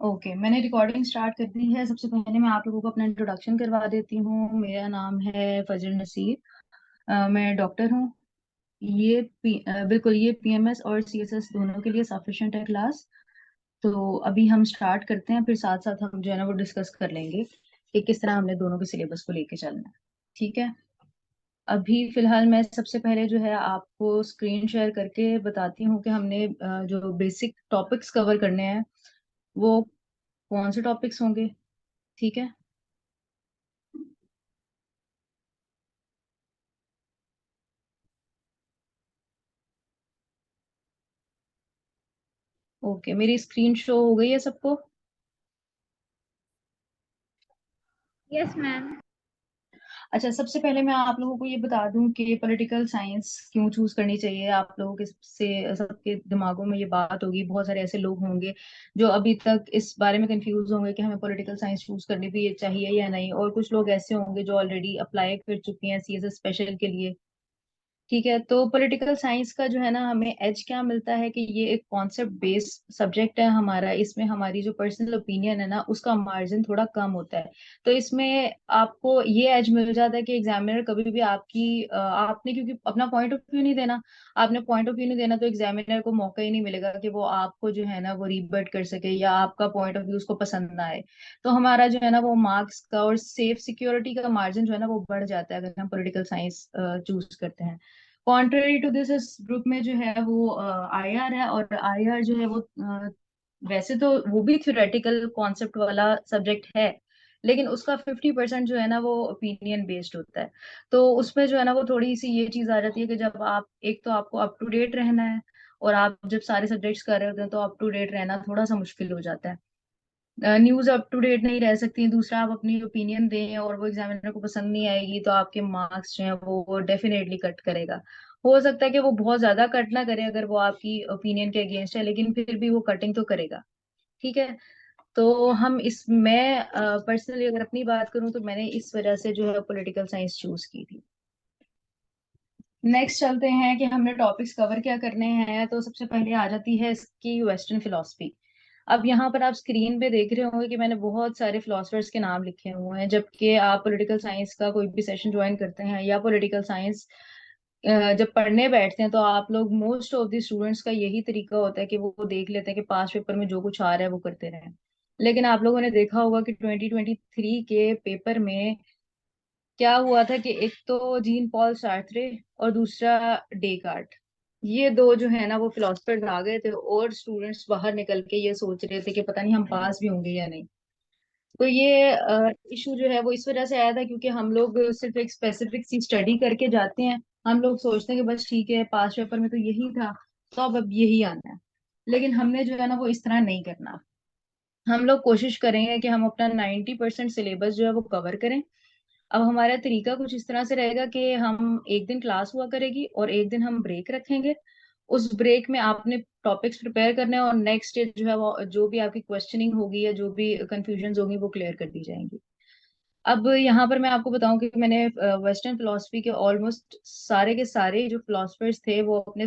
Okay, मैंने recording start कर दी है। सबसे पहले मैं आप लोगों को अपना इंट्रोडक्शन करवा देती हूँ। मेरा नाम है फजल नसीर। मैं डॉक्टर हूँ। बिल्कुल, ये पीएमएस और सीएसएस दोनों के लिए सफिशिएंट है क्लास। तो अभी हम स्टार्ट करते हैं, फिर साथ साथ हम जो है ना वो डिस्कस कर लेंगे कि किस तरह हमने दोनों के सिलेबस को लेके चलना है। ठीक है। अभी फिलहाल मैं सबसे पहले जो है आपको स्क्रीन शेयर करके बताती हूँ कि हमने जो बेसिक टॉपिक्स कवर करने हैं वो कौन से टॉपिक्स होंगे। ठीक है। ओके, मेरी स्क्रीन शो हो गई है सबको। Yes ma'am. अच्छा, सबसे पहले मैं आप लोगों को ये बता दूं कि पॉलिटिकल साइंस क्यों चूज करनी चाहिए। आप लोगों के से सबके दिमागों में ये बात होगी, बहुत सारे ऐसे लोग होंगे जो अभी तक इस बारे में कंफ्यूज होंगे कि हमें पॉलिटिकल साइंस चूज करनी भी चाहिए या नहीं, और कुछ लोग ऐसे होंगे जो ऑलरेडी अप्लाई कर चुके हैं सीएसएस स्पेशल के लिए। ठीक है। तो पॉलिटिकल साइंस का जो है ना हमें एज क्या मिलता है कि ये एक कॉन्सेप्ट बेस्ड सब्जेक्ट है हमारा। इसमें हमारी जो पर्सनल ओपिनियन है ना उसका मार्जिन थोड़ा कम होता है। तो इसमें आपको ये एज मिल जाता है कि एग्जामिनर कभी भी आपने क्योंकि अपना पॉइंट ऑफ व्यू नहीं देना। आपने पॉइंट ऑफ व्यू नहीं देना तो एग्जामिनर को मौका ही नहीं मिलेगा कि वो आपको जो है ना वो रीबट कर सके या आपका पॉइंट ऑफ व्यू उसको पसंद ना आए। तो हमारा जो है ना वो मार्क्स का और सेफ सिक्योरिटी का मार्जिन जो है ना वो बढ़ जाता है अगर हम पॉलिटिकल साइंस चूज करते हैं। कॉन्ट्ररी टू दिस, इस ग्रुप में जो है वो आईआर है, और आईआर जो है वो वैसे तो वो भी थ्योरेटिकल कॉन्सेप्ट वाला सब्जेक्ट है, लेकिन उसका 50% जो है ना वो ओपिनियन बेस्ड होता है। तो उसमें जो है ना वो थोड़ी सी ये चीज आ जाती है कि जब आप एक तो आपको अप टू डेट रहना है, और आप जब सारे सब्जेक्ट्स कर रहे होते हैं तो अप टू डेट रहना थोड़ा सा मुश्किल हो जाता है। न्यूज अप टू डेट नहीं रह सकती। दूसरा, आप अपनी ओपिनियन दें और वो एग्जामिनर को पसंद नहीं आएगी तो आपके मार्क्स जो है वो डेफिनेटली कट करेगा। हो सकता है कि वो बहुत ज्यादा कट ना करे अगर वो आपकी ओपिनियन के अगेंस्ट है, लेकिन फिर भी वो कटिंग तो करेगा। ठीक है। तो हम इस मैं पर्सनली अगर अपनी बात करूं तो मैंने इस वजह से जो है पॉलिटिकल साइंस चूज की थी। नेक्स्ट चलते हैं कि हमने टॉपिक्स कवर क्या करने हैं। तो सबसे पहले आ जाती है इसकी वेस्टर्न फिलोसफी। अब यहाँ पर आप स्क्रीन पे देख रहे होंगे कि मैंने बहुत सारे फिलोसफर्स के नाम लिखे हुए हैं। जबकि आप पॉलिटिकल साइंस का कोई भी सेशन ज्वाइन करते हैं या पॉलिटिकल साइंस जब पढ़ने बैठते हैं तो आप लोग मोस्ट ऑफ द स्टूडेंट्स का यही तरीका होता है कि वो देख लेते हैं कि पास पेपर में जो कुछ आ रहा है वो करते रहें। लेकिन आप लोगों ने देखा होगा कि 2023 के पेपर में क्या हुआ था कि एक तो जीन पॉल सार्त्रे और दूसरा डेकार्ट, ये दो जो है ना वो फिलोसफर्स आ गए थे, और स्टूडेंट्स बाहर निकल के ये सोच रहे थे कि पता नहीं हम पास भी होंगे या नहीं। तो ये इशू जो है वो इस वजह से आया था क्योंकि हम लोग सिर्फ एक स्पेसिफिक सी स्टडी करके जाते हैं। हम लोग सोचते हैं कि बस ठीक है, पास पेपर में तो यही था तो अब यही आना है। लेकिन हमने जो है ना वो इस तरह नहीं करना। हम लोग कोशिश करेंगे कि हम अपना 90% सिलेबस जो है वो कवर करें। अब हमारा तरीका कुछ इस तरह से रहेगा कि हम एक दिन क्लास हुआ करेगी और एक दिन हम ब्रेक रखेंगे। उस ब्रेक में आपने टॉपिक्स प्रिपेयर करने हैं और नेक्स्ट डे जो है वो जो भी आपकी क्वेश्चनिंग होगी या जो भी कंफ्यूजन होगी वो क्लियर कर दी जाएंगी। अब यहाँ पर मैं आपको बताऊं कि मैंने वेस्टर्न फिलोसफी के ऑलमोस्ट सारे के सारे जो फिलोसफर्स थे वो अपने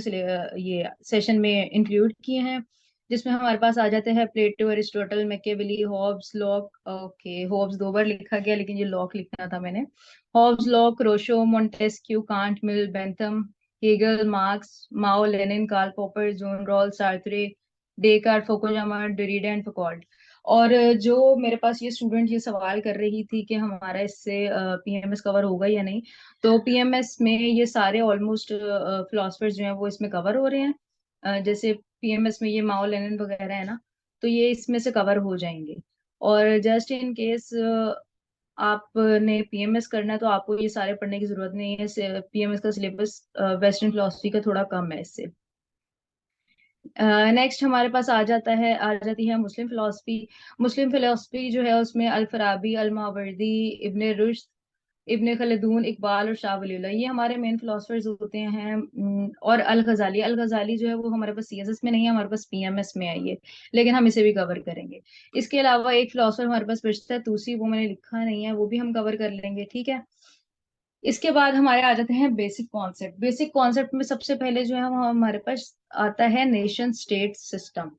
ये सेशन में इंक्लूड किए हैं। जिसमें हमारे पास आ जाते हैं Plato, Aristotle, Machiavelli, Hobbes, Locke. Okay, Hobbes दो बार लिखा गया लेकिन ये लॉक लिखना था मैंने। Hobbes, Locke, Rousseau, Montesquieu, Kant, Mill, Bentham, Hegel, Marx, Mao, Lenin, Karl Popper, John Rawls Sartre, Descartes, Fukuyama, Derrida and Foucault. और जो मेरे पास ये स्टूडेंट ये सवाल कर रही थी कि हमारा इससे पीएमएस कवर होगा या नहीं, तो पीएमएस में ये सारे ऑलमोस्ट फिलोसफर्स जो हैं वो इसमें कवर हो रहे हैं। जैसे पीएमएस में ये माओ लेनिन वगैरह है ना, तो ये इसमें से कवर हो जाएंगे। और जस्ट इन केस आपने पीएमएस करना है तो आपको ये सारे पढ़ने की जरूरत नहीं है। पीएमएस का सिलेबस वेस्टर्न फिलोसफी का थोड़ा कम है इससे। नेक्स्ट हमारे पास आ जाती है मुस्लिम फिलोसफी। मुस्लिम फिलोसफी जो है उसमें अल फराबी, अल मावरदी, इब्ने रुश्द, इब्ने खलदून, इकबाल और शाह वलीउल्लाह ये हमारे मेन फिलोसफर्स होते हैं। और अल गजाली, अल गजाली जो है वो हमारे पास सीएसएस में नहीं है, हमारे पास पीएमएस में है ये, लेकिन हम इसे भी कवर करेंगे। इसके अलावा एक फिलोसफर हमारे पास बचता है तुसी, वो मैंने लिखा नहीं है, वो भी हम कवर कर लेंगे। ठीक है। इसके बाद हमारे आ जाते हैं बेसिक कॉन्सेप्ट। बेसिक कॉन्सेप्ट में सबसे पहले जो है वो हमारे पास आता है नेशन स्टेट सिस्टम।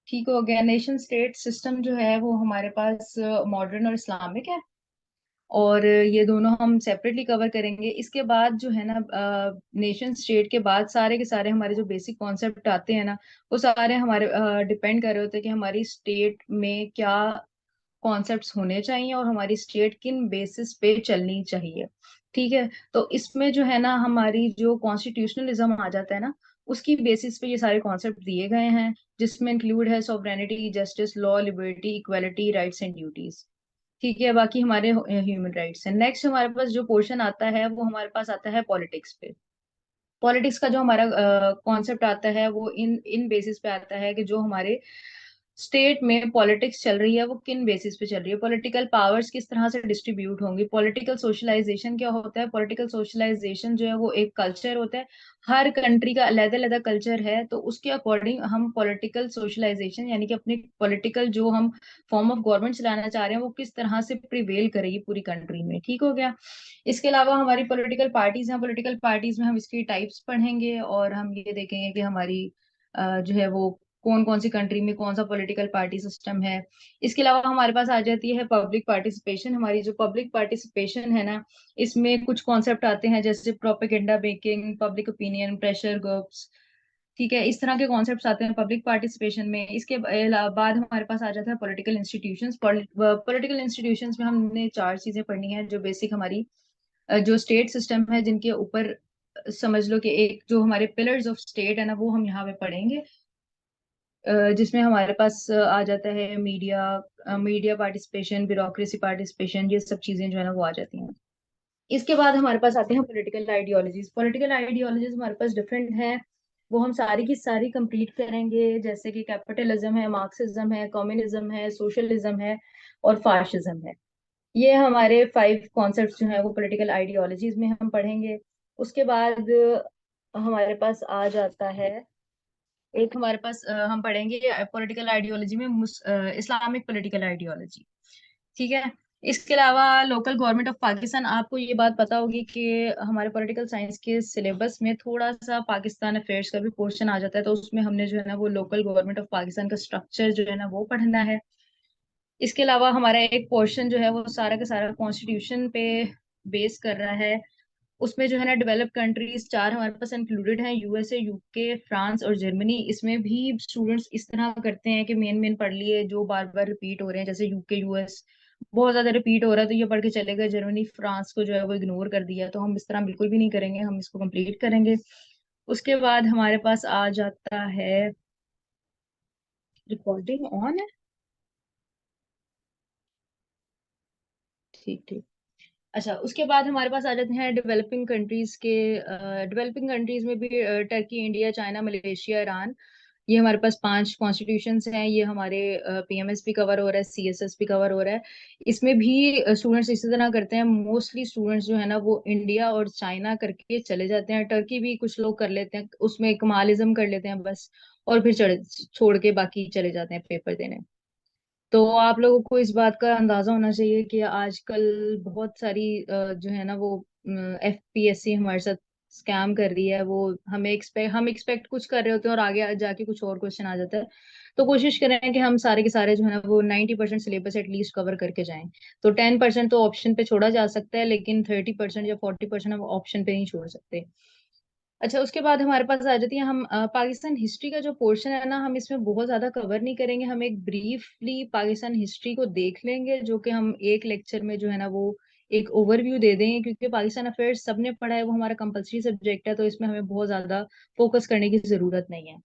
ठीक हो गया। नेशन स्टेट सिस्टम जो है वो हमारे पास मॉडर्न और इस्लामिक है, और ये दोनों हम सेपरेटली कवर करेंगे। इसके बाद जो है ना, नेशन स्टेट के बाद सारे के सारे हमारे जो बेसिक कॉन्सेप्ट आते हैं ना, वो सारे हमारे डिपेंड कर रहे होते हैं कि हमारी स्टेट में क्या कॉन्सेप्ट्स होने चाहिए और हमारी स्टेट किन बेसिस पे चलनी चाहिए। ठीक है। तो इसमें जो है ना, हमारी जो कॉन्स्टिट्यूशनलिज्म आ जाता है ना, उसकी बेसिस पे ये सारे कॉन्सेप्ट दिए गए हैं, जिसमें इंक्लूड है sovereignty, justice, law, liberty, equality, rights and duties. ठीक है। बाकी हमारे ह्यूमन राइट्स हैं। नेक्स्ट हमारे पास जो पोर्शन आता है वो हमारे पास आता है पॉलिटिक्स पे। पॉलिटिक्स का जो हमारा कॉन्सेप्ट आता है वो इन इन बेसिस पे आता है कि जो हमारे स्टेट में पॉलिटिक्स चल रही है वो किन बेसिस पे चल रही है, पॉलिटिकल पावर्स किस तरह से डिस्ट्रीब्यूट होंगी। पॉलिटिकल सोशलाइजेशन क्या होता है? पॉलिटिकल सोशलाइजेशन जो है वो एक कल्चर होता है। हर कंट्री का अलग अलग कल्चर है, तो उसके अकॉर्डिंग हम पॉलिटिकल सोशलाइजेशन यानी कि अपने पॉलिटिकल जो हम फॉर्म ऑफ गवर्नमेंट चलाना चाह रहे हैं वो किस तरह से प्रिवेल करेगी पूरी कंट्री में। ठीक हो गया। इसके अलावा हमारी पॉलिटिकल पार्टीज हैं। पॉलिटिकल पार्टीज में हम इसकी टाइप्स पढ़ेंगे और हम ये देखेंगे कि हमारी जो है वो कौन कौन सी कंट्री में कौन सा पॉलिटिकल पार्टी सिस्टम है। इसके अलावा हमारे पास आ जाती है पब्लिक पार्टिसिपेशन। हमारी जो पब्लिक पार्टिसिपेशन है ना, इसमें कुछ कॉन्सेप्ट आते हैं जैसे propaganda making, public opinion, pressure groups. ठीक है। इस तरह के कॉन्सेप्ट्स आते हैं पब्लिक पार्टिसिपेशन में। इसके बाद हमारे पास आ जाता है पॉलिटिकल इंस्टीट्यूशंस। पॉलिटिकल इंस्टीट्यूशंस में हमने चार चीजें पढ़नी है जो बेसिक हमारी जो स्टेट सिस्टम है जिनके ऊपर समझ लो कि एक जो हमारे पिलर्स ऑफ स्टेट है ना, वो हम यहाँ पे पढ़ेंगे। जिसमें हमारे पास आ जाता है media, media participation, bureaucracy participation, ये सब चीजें जो है ना वो आ जाती हैं। इसके बाद हमारे पास आते हैं पॉलिटिकल आइडियोलॉजीज। पॉलिटिकल आइडियोलॉजीज हमारे पास डिफरेंट हैं, वो हम सारी की सारी कंप्लीट करेंगे। जैसे कि कैपिटलिज्म है, मार्क्सिज्म है, कम्युनिज्म है, सोशलिज्म है और फाशिज्म है। ये हमारे 5 कॉन्सेप्ट्स जो है वो पॉलिटिकल आइडियोलॉजीज में हम पढ़ेंगे। उसके बाद हमारे पास आ जाता है एक हमारे पास हम पढ़ेंगे पॉलिटिकल आइडियोलॉजी में इस्लामिक पॉलिटिकल आइडियोलॉजी। ठीक है। इसके अलावा लोकल गवर्नमेंट ऑफ पाकिस्तान, आपको ये बात पता होगी कि हमारे पॉलिटिकल साइंस के सिलेबस में थोड़ा सा पाकिस्तान अफेयर्स का भी पोर्शन आ जाता है, तो उसमें हमने जो है ना वो लोकल गवर्नमेंट ऑफ पाकिस्तान का स्ट्रक्चर जो है ना वो पढ़ना है। इसके अलावा हमारा एक पोर्शन जो है वो सारा का सारा कॉन्स्टिट्यूशन पे बेस कर रहा है। उसमें जो है ना डेवलप कंट्रीज 4 हमारे पास इंक्लूडेड हैं, यूएसए, यूके, फ्रांस और जर्मनी। इसमें भी स्टूडेंट्स इस तरह करते हैं कि मेन मेन पढ़ लिए जो बार बार रिपीट हो रहे हैं, जैसे यूके, यूएस बहुत ज्यादा रिपीट हो रहा है तो ये पढ़ के चले गए, जर्मनी, फ्रांस को जो है वो इग्नोर कर दिया। तो हम इस तरह बिल्कुल भी नहीं करेंगे, हम इसको कंप्लीट करेंगे। उसके बाद हमारे पास आ जाता है, रिकॉर्डिंग ऑन है? ठीक ठीक। अच्छा, उसके बाद हमारे पास आ जाते हैं डेवलपिंग कंट्रीज के। डेवलपिंग कंट्रीज में भी Turkey, India, China, Malaysia, Iran, ये हमारे पास 5 कॉन्स्टिट्यूशंस हैं। ये हमारे पीएमएस भी कवर हो रहा है, सीएसएस भी कवर हो रहा है। इसमें भी स्टूडेंट्स इसी तरह करते हैं। मोस्टली स्टूडेंट्स जो है ना वो इंडिया और चाइना करके चले जाते हैं, टर्की भी कुछ लोग कर लेते हैं, उसमें कमालिज्म कर लेते हैं बस, और फिर छोड़ के बाकी चले जाते हैं पेपर देने। तो आप लोगों को इस बात का अंदाजा होना चाहिए कि आजकल बहुत सारी जो है ना वो एफपीएससी हमारे साथ स्कैम कर रही है। वो हम एक्सपेक्ट कुछ कर रहे होते हैं और आगे जाके कुछ और क्वेश्चन आ जाता है। तो कोशिश करें कि हम सारे के सारे जो है ना वो 90% सिलेबस एटलीस्ट कवर करके जाएं। तो 10% तो ऑप्शन पे छोड़ा जा सकता है, लेकिन 30% या 40% हम ऑप्शन पे नहीं छोड़ सकते। अच्छा, उसके बाद हमारे पास आ जाती है हम पाकिस्तान हिस्ट्री का जो पोर्शन है ना, हम इसमें बहुत ज्यादा कवर नहीं करेंगे। हम एक ब्रीफली पाकिस्तान हिस्ट्री को देख लेंगे, जो कि हम एक लेक्चर में जो है ना वो एक ओवरव्यू दे देंगे, क्योंकि पाकिस्तान अफेयर्स सबने पढ़ा है, वो हमारा कंपलसरी सब्जेक्ट है, तो इसमें हमें बहुत ज्यादा फोकस करने की जरूरत नहीं है।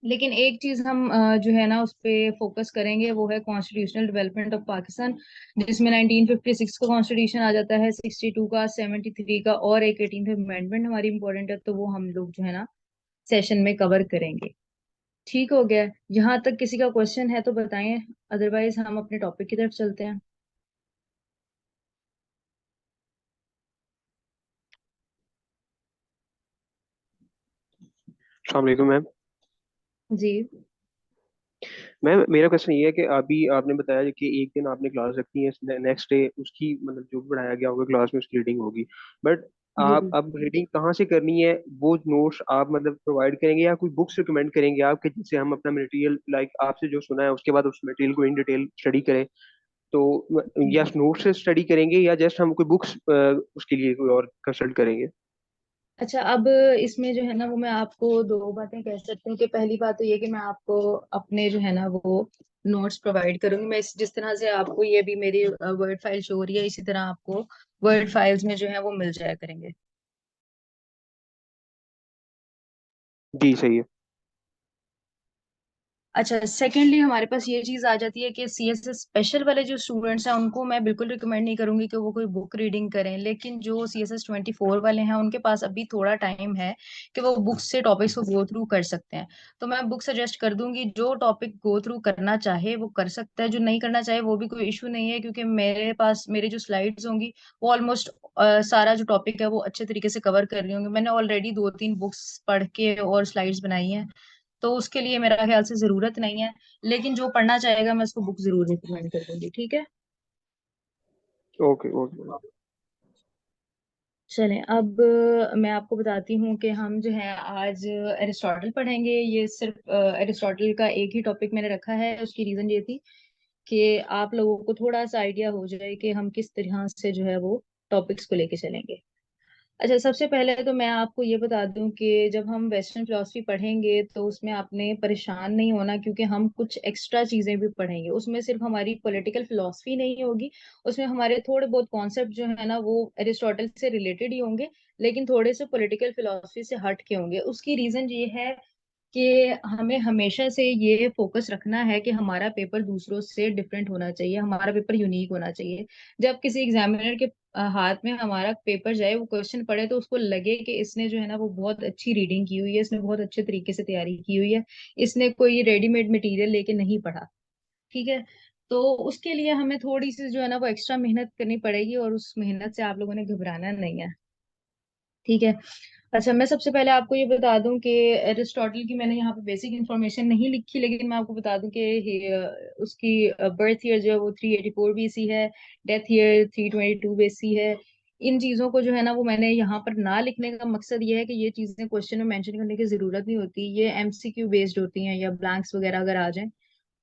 लेकिन एक चीज हम जो है ना उस पे फोकस करेंगे, वो है कॉन्स्टिट्यूशनल डेवलपमेंट ऑफ पाकिस्तान, जिसमें 1956 का कॉन्स्टिट्यूशन आ जाता है, 62 का, 73 का, और एक 18th अमेंडमेंट हमारी इंपॉर्टेंट है, तो वो हम लोग जो है ना सेशन में कवर करेंगे। ठीक हो गया। यहाँ तक किसी का क्वेश्चन है तो बताएं, अदरवाइज हम अपने टॉपिक की तरफ चलते हैं। अस्सलाम वालेकुम मैम। जी। मैम मेरा क्वेश्चन ये है कि अभी आपने बताया कि एक दिन आपने क्लास रखनी है, नेक्स्ट डे उसकी मतलब जो भी पढ़ाया गया होगा क्लास में उसकी रीडिंग होगी। बट जी आप जी। अब रीडिंग कहाँ से करनी है, वो नोट्स आप मतलब प्रोवाइड करेंगे या कोई बुक्स रिकमेंड करेंगे आप, कि जिससे हम अपना मटेरियल लाइक आपसे जो सुना है उसके बाद उस मटेरियल को इन डिटेल स्टडी करें? तो या नोट्स से स्टडी करेंगे या जस्ट हम कोई बुक्स उसके लिए कोई और कंसल्ट करेंगे? अच्छा, अब इसमें जो है ना वो मैं आपको दो बातें कह सकती हूँ कि पहली बात तो ये कि मैं आपको अपने जो है ना वो नोट्स प्रोवाइड करूंगी। मैं जिस तरह से आपको ये भी मेरी वर्ड फाइल शो हो रही है, इसी तरह आपको वर्ड फाइल्स में जो है वो मिल जाया करेंगे। जी सही है। अच्छा, सेकेंडली हमारे पास ये चीज आ जाती है कि सीएसएस स्पेशल वाले जो स्टूडेंट्स हैं उनको मैं बिल्कुल रिकमेंड नहीं करूंगी कि वो कोई बुक रीडिंग करें, लेकिन जो CSS 24 वाले हैं उनके पास अभी थोड़ा टाइम है कि वो बुक से टॉपिक्स को गो थ्रू कर सकते हैं। तो मैं बुक सजेस्ट कर दूंगी, जो टॉपिक गो थ्रू करना चाहे वो कर सकता है, जो नहीं करना चाहे वो भी कोई इशू नहीं है, क्योंकि मेरे पास मेरे जो स्लाइड्स होंगी वो ऑलमोस्ट सारा जो टॉपिक है वो अच्छे तरीके से कवर कर रही होंगी। मैंने ऑलरेडी 2-3 बुक्स पढ़ के और स्लाइड्स बनाई हैं, तो उसके लिए मेरा ख्याल से जरूरत नहीं है। लेकिन जो पढ़ना चाहेगा मैं उसको बुक जरूर रिकमेंड कर दूंगी, ठीक है। Okay okay. चलें, अब मैं आपको बताती हूँ कि हम जो है आज एरिस्टोटल पढ़ेंगे। ये सिर्फ एरिस्टोटल का एक ही टॉपिक मैंने रखा है, उसकी रीजन ये थी कि आप लोगों को थोड़ा सा आइडिया हो जाए कि हम किस तरह से जो है वो टॉपिक्स को लेके चलेंगे। अच्छा, सबसे पहले तो मैं आपको ये बता दूं कि जब हम वेस्टर्न फिलोसफी पढ़ेंगे तो उसमें आपने परेशान नहीं होना, क्योंकि हम कुछ एक्स्ट्रा चीजें भी पढ़ेंगे। उसमें सिर्फ हमारी पॉलिटिकल फिलोसफी नहीं होगी, उसमें हमारे थोड़े बहुत कॉन्सेप्ट जो है ना वो एरिस्टोटल से रिलेटेड ही होंगे, लेकिन थोड़े से पॉलिटिकल फिलोसफी से हट के होंगे। उसकी रीजन ये है कि हमें हमेशा से ये फोकस रखना है कि हमारा पेपर दूसरों से डिफरेंट होना चाहिए, हमारा पेपर यूनिक होना चाहिए। जब किसी एग्जामिनर के हाथ में हमारा पेपर जाए, वो क्वेश्चन पढ़े, तो उसको लगे कि इसने जो है ना वो बहुत अच्छी रीडिंग की हुई है, इसने बहुत अच्छे तरीके से तैयारी की हुई है, इसने कोई रेडीमेड मटेरियल लेके नहीं पढ़ा। ठीक है। तो उसके लिए हमें थोड़ी सी जो है ना वो एक्स्ट्रा मेहनत करनी पड़ेगी, और उस मेहनत से आप लोगों ने घबराना नहीं है। ठीक है। अच्छा, मैं सबसे पहले आपको ये बता दूं कि एरिस्टोटल की मैंने यहाँ पे बेसिक इंफॉर्मेशन नहीं लिखी, लेकिन मैं आपको बता दूं कि उसकी बर्थ ईयर जो है वो 384 BC है, डेथ ईयर 322 BC है। इन चीजों को जो है ना वो मैंने यहाँ पर ना लिखने का मकसद ये है कि ये चीजें क्वेश्चन में मेंशन करने की जरूरत नहीं होती, ये MCQ बेस्ड होती हैं, या ब्लैंक्स वगैरह अगर आ जाए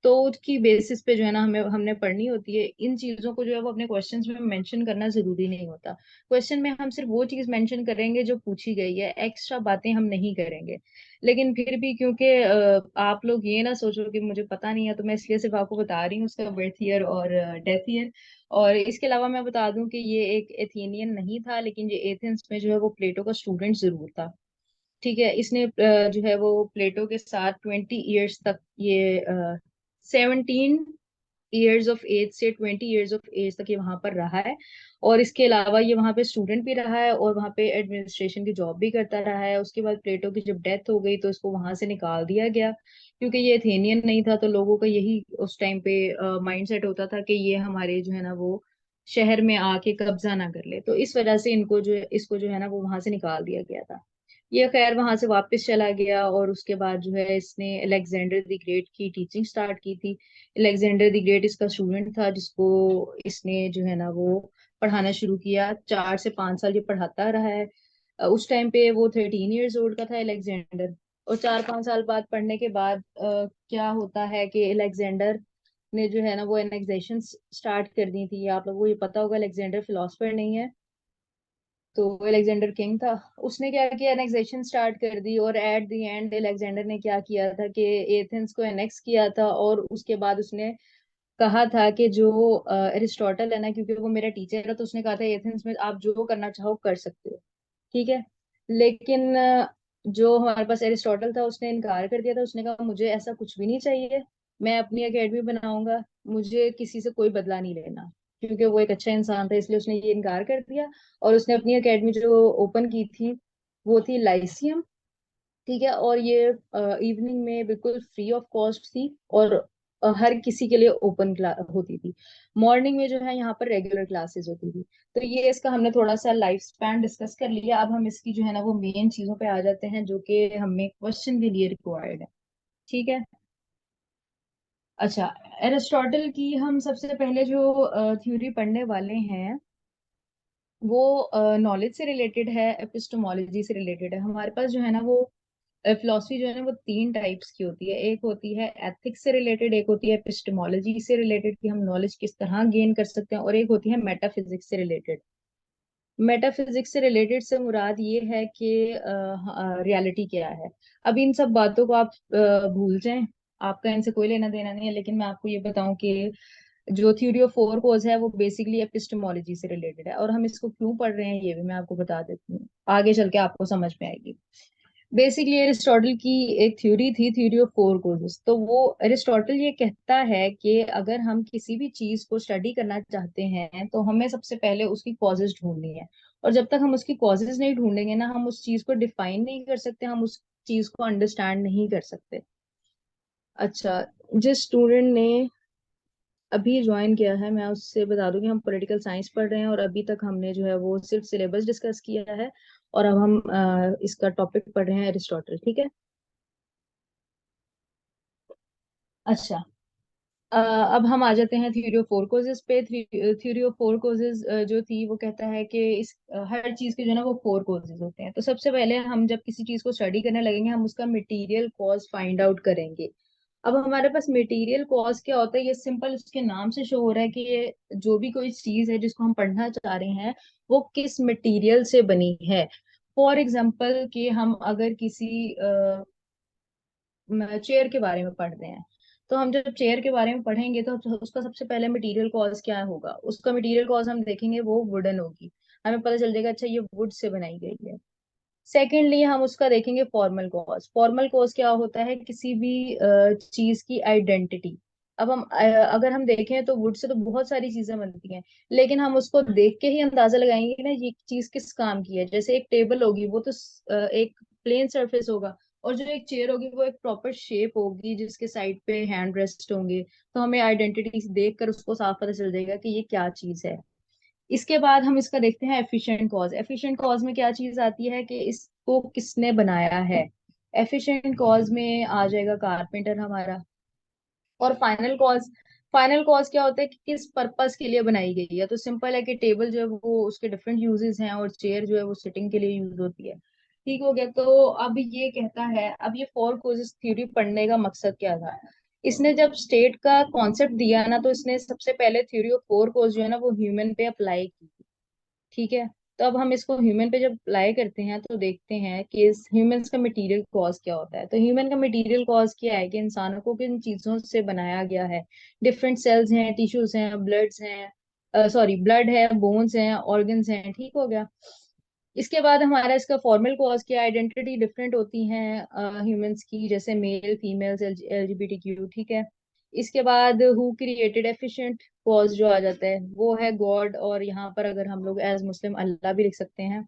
तो उसकी बेसिस पे जो है ना हमें हमने पढ़नी होती है। इन चीजों को जो है वो अपने क्वेश्चंस में मेंशन करना जरूरी नहीं होता। क्वेश्चन में हम सिर्फ वो चीज मेंशन करेंगे जो पूछी गई है, एक्स्ट्रा बातें हम नहीं करेंगे। लेकिन फिर भी क्योंकि आप लोग ये ना सोचो कि मुझे पता नहीं है, तो मैं इसलिए सिर्फ आपको बता रही हूँ उसका बर्थ ईयर और डेथ ईयर। और इसके अलावा मैं बता दूं कि ये एक एथेनियन नहीं था, लेकिन ये एथेंस में जो है वो प्लेटो का स्टूडेंट जरूर था। ठीक है। इसने जो है वो प्लेटो के साथ 20 ईयर्स तक, ये 17 ईयर्स ऑफ एज से 20 ईयर्स ऑफ एज तक ये वहां पर रहा है। और इसके अलावा ये वहां पे स्टूडेंट भी रहा है और वहां पे एडमिनिस्ट्रेशन की जॉब भी करता रहा है। उसके बाद प्लेटो की जब डेथ हो गई तो इसको वहां से निकाल दिया गया, क्योंकि ये एथेनियन नहीं था। तो लोगों का यही उस टाइम पे माइंड सेट होता था कि ये हमारे जो है ना वो शहर में आके कब्जा ना कर ले, तो इस वजह से इसको जो है ना वो वहां से निकाल दिया गया था। ये खैर वहां से वापस चला गया, और उसके बाद जो है इसने अलेक्जेंडर द ग्रेट की टीचिंग स्टार्ट की थी। अलेक्जेंडर द ग्रेट इसका स्टूडेंट था, जिसको इसने जो है ना वो पढ़ाना शुरू किया। 4 से 5 साल ये पढ़ाता रहा है। उस टाइम पे वो 13 ईयर्स ओल्ड का था अलेक्जेंडर। और 4-5 साल बाद पढ़ने के बाद क्या होता है कि अलेक्जेंडर ने जो है ना वो एनेक्सेशन स्टार्ट कर दी थी। आप लोगों को ये पता होगा, अलेक्जेंडर फिलोसफर नहीं है, तो वो अलेक्जेंडर किंग था। उसने क्या किया, एनेक्सेशन स्टार्ट कर दी, और एट द एंड अलेक्जेंडर ने क्या किया था कि एथेंस को एनेक्स किया था। और उसके बाद उसने कहा था कि जो अरिस्टोटल है ना, क्योंकि वो मेरा टीचर है, तो उसने कहा था एथेंस में आप जो करना चाहो कर सकते हो। ठीक है। लेकिन जो हमारे पास एरिस्टोटल था उसने इनकार कर दिया था। उसने कहा मुझे ऐसा कुछ भी नहीं चाहिए, मैं अपनी एकेडमी बनाऊंगा, मुझे किसी से कोई बदला नहीं लेना। क्योंकि वो एक अच्छा इंसान था, इसलिए उसने ये इनकार कर दिया। और उसने अपनी एकेडमी जो ओपन की थी वो थी लाइसियम। ठीक है। और ये इवनिंग में बिल्कुल फ्री ऑफ कॉस्ट थी, और हर किसी के लिए ओपन क्लास होती थी। मॉर्निंग में जो है यहाँ पर रेगुलर क्लासेस होती थी। तो ये इसका हमने थोड़ा सा लाइफ स्पैन डिस्कस कर लिया। अब हम इसकी जो है ना वो मेन चीजों पे आ जाते हैं जो कि हमें क्वेश्चन के लिए रिक्वायर्ड है। ठीक है। अच्छा, एरिस्टोटल की हम सबसे पहले जो थ्योरी पढ़ने वाले हैं वो नॉलेज से रिलेटेड है, एपिस्टोमोलॉजी से रिलेटेड है। हमारे पास जो है ना वो फिलोसफी जो है ना वो तीन टाइप्स की होती है। एक होती है एथिक्स से रिलेटेड, एक होती है एपिस्टोमोलॉजी से रिलेटेड कि हम नॉलेज किस तरह गेन कर सकते हैं, और एक होती है मेटाफिजिक्स से रिलेटेड। मेटाफिजिक्स से रिलेटेड से मुराद ये है कि रियलिटी क्या है। अब इन सब बातों को आप भूल जाएं, आपका इनसे कोई लेना देना नहीं है। लेकिन मैं आपको ये बताऊं कि जो थ्योरी ऑफ फोर कोज है वो बेसिकली एपिस्टेमोलॉजी से रिलेटेड है, और हम इसको क्यों पढ़ रहे हैं ये भी मैं आपको बता देती हूँ, आगे चल के आपको समझ में आएगी। बेसिकली एरिस्टोटल की एक थ्योरी थी, थ्योरी ऑफ फोर कोजेस। तो वो एरिस्टोटल ये कहता है कि अगर हम किसी भी चीज को स्टडी करना चाहते हैं तो हमें सबसे पहले उसकी कॉजेज ढूंढनी है। और जब तक हम उसकी कॉजेज नहीं ढूंढेंगे ना, हम उस चीज को डिफाइन नहीं कर सकते, हम उस चीज को अंडरस्टैंड नहीं कर सकते। अच्छा, जिस स्टूडेंट ने अभी ज्वाइन किया है मैं उससे बता दूं कि हम पॉलिटिकल साइंस पढ़ रहे हैं, और अभी तक हमने जो है वो सिर्फ सिलेबस डिस्कस किया है, और अब हम इसका टॉपिक पढ़ रहे हैं एरिस्टोटल। ठीक है। अच्छा, अब हम आ जाते हैं थ्योरी ऑफ फोर कोजेस पे। थ्योरी ऑफ फोर कोजेस जो थी वो कहता है कि इस हर चीज के जो है ना वो फोर कोजेस होते हैं। तो सबसे पहले हम जब किसी चीज को स्टडी करने लगेंगे हम उसका मटेरियल कॉज फाइंड आउट करेंगे। अब हमारे पास मटेरियल कॉज क्या होता है, ये सिंपल उसके नाम से शो हो रहा है कि ये जो भी कोई चीज है जिसको हम पढ़ना चाह रहे हैं वो किस मटेरियल से बनी है। फॉर एग्जाम्पल कि हम अगर किसी चेयर के बारे में पढ़ रहे हैं, तो हम जब चेयर के बारे में पढ़ेंगे तो उसका सबसे पहले मटेरियल कॉज क्या होगा, उसका मटेरियल कॉज हम देखेंगे वो वुडन होगी। हमें पता चल जाएगा अच्छा ये वुड से बनाई गई है। सेकेंडली हम उसका देखेंगे फॉर्मल कॉज। फॉर्मल कॉज क्या होता है, किसी भी चीज की आइडेंटिटी। अब हम अगर हम देखें तो वुड से तो बहुत सारी चीजें बनती हैं, लेकिन हम उसको देख के ही अंदाजा लगाएंगे ना ये चीज किस काम की है। जैसे एक टेबल होगी वो तो एक प्लेन सरफेस होगा, और जो एक चेयर होगी वो एक प्रॉपर शेप होगी जिसके साइड पे हैंड रेस्ट होंगे। तो हमें आइडेंटिटी देख कर उसको साफ पता चल जाएगा कि ये क्या चीज है। इसके बाद हम इसका देखते हैं एफिशिएंट कॉज। एफिशिएंट कॉज में क्या चीज आती है कि इसको किसने बनाया है। एफिशिएंट कॉज में आ जाएगा कारपेंटर हमारा। और फाइनल कॉज क्या होता है कि किस पर्पस के लिए बनाई गई है। तो सिंपल है कि टेबल जो है वो उसके डिफरेंट यूजेस हैं, और चेयर जो है वो सिटिंग के लिए यूज होती है। ठीक हो गया। तो अब ये कहता है, अब ये फोर कॉजेस थ्योरी पढ़ने का मकसद क्या था। इसने जब स्टेट का कॉन्सेप्ट दिया ना, तो इसने सबसे पहले थ्योरी ऑफ फोर कॉज जो है ना वो ह्यूमन पे अप्लाई की। ठीक है। तो अब हम इसको ह्यूमन पे जब अप्लाई करते हैं तो देखते हैं कि इस ह्यूमंस का मटेरियल कॉज क्या होता है। तो ह्यूमन का मटेरियल कॉज क्या है कि इंसानों को किन चीजों से बनाया गया है। डिफरेंट सेल्स हैं, टिश्यूज हैं, ब्लड्स हैं, सॉरी ब्लड है, बोन्स हैं, ऑर्गन्स हैं। ठीक हो गया। इसके बाद हमारा इसका फॉर्मल कॉज की आइडेंटिटी डिफरेंट होती हैं ह्यूमंस की, जैसे मेल फीमेल्स एलजीबीटीक्यू। ठीक है। इसके बाद हु क्रिएटेड एफिशिएंट कॉज जो आ जाता है वो है गॉड, और यहाँ पर अगर हम लोग एज मुस्लिम अल्लाह भी लिख सकते हैं।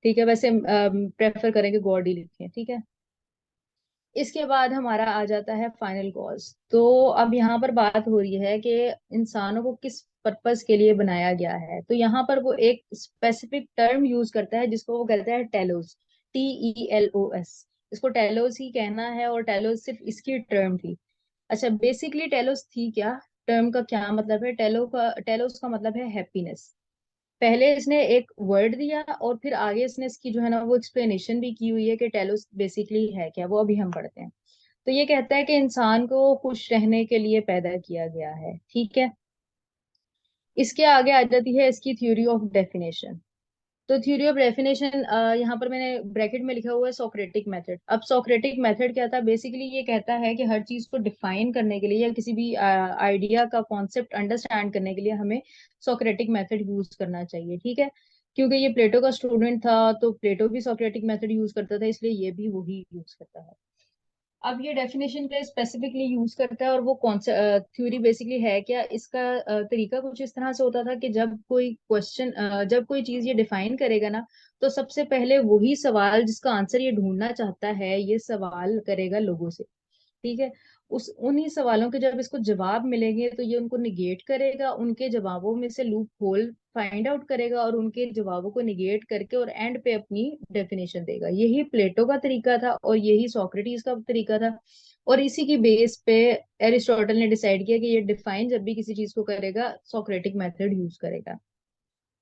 ठीक है, वैसे प्रेफर करेंगे गॉड ही लिखें। ठीक है। इसके बाद हमारा आ जाता है फाइनल कॉज। तो अब यहाँ पर बात हो रही है कि इंसानों को किस पर्पस के लिए बनाया गया है। तो यहाँ पर वो एक स्पेसिफिक टर्म यूज करता है जिसको वो कहता है टेलोस। TELOS। इसको टेलोस ही कहना है, और टेलोस सिर्फ इसकी टर्म थी। अच्छा, बेसिकली टेलोस थी क्या, टर्म का क्या मतलब है। टेलोस का मतलब है हैप्पीनेस। पहले इसने एक वर्ड दिया और फिर आगे इसने इसकी जो है ना वो एक्सप्लेनेशन भी की हुई है कि टेलोस बेसिकली है क्या, वो अभी हम पढ़ते हैं। तो ये कहता है कि इंसान को खुश रहने के लिए पैदा किया गया है। ठीक है। इसके आगे आ जाती है इसकी थ्योरी ऑफ डेफिनेशन। तो थ्योरी ऑफ डेफिनेशन यहाँ पर मैंने ब्रैकेट में लिखा हुआ है सोक्रेटिक मेथड। अब सोक्रेटिक मेथड क्या था, बेसिकली ये कहता है कि हर चीज को डिफाइन करने के लिए या किसी भी आइडिया का कॉन्सेप्ट अंडरस्टैंड करने के लिए हमें सोक्रेटिक मेथड यूज करना चाहिए। ठीक है। क्योंकि ये प्लेटो का स्टूडेंट था तो प्लेटो भी सोक्रेटिक मेथड यूज करता था, इसलिए ये भी वही यूज करता है। अब ये डेफिनेशन पे स्पेसिफिकली यूज करता है, और वो कौन सा थ्योरी बेसिकली है क्या, इसका तरीका कुछ इस तरह से होता था कि जब कोई क्वेश्चन, जब कोई चीज ये डिफाइन करेगा ना, तो सबसे पहले वही सवाल जिसका आंसर ये ढूंढना चाहता है ये सवाल करेगा लोगों से। ठीक है। उस उन्हीं सवालों के जब इसको जवाब मिलेंगे तो ये उनको निगेट करेगा, उनके जवाबों में से लूप होल फाइंड आउट करेगा, और उनके जवाबों को निगेट करके और एंड पे अपनी डेफिनेशन देगा। यही प्लेटो का तरीका था और यही सोक्रेटिस का तरीका था। और इसी की बेस पे एरिस्टोटल ने डिसाइड किया कि ये डिफाइन जब भी किसी चीज को करेगा सोक्रेटिक मेथड यूज करेगा।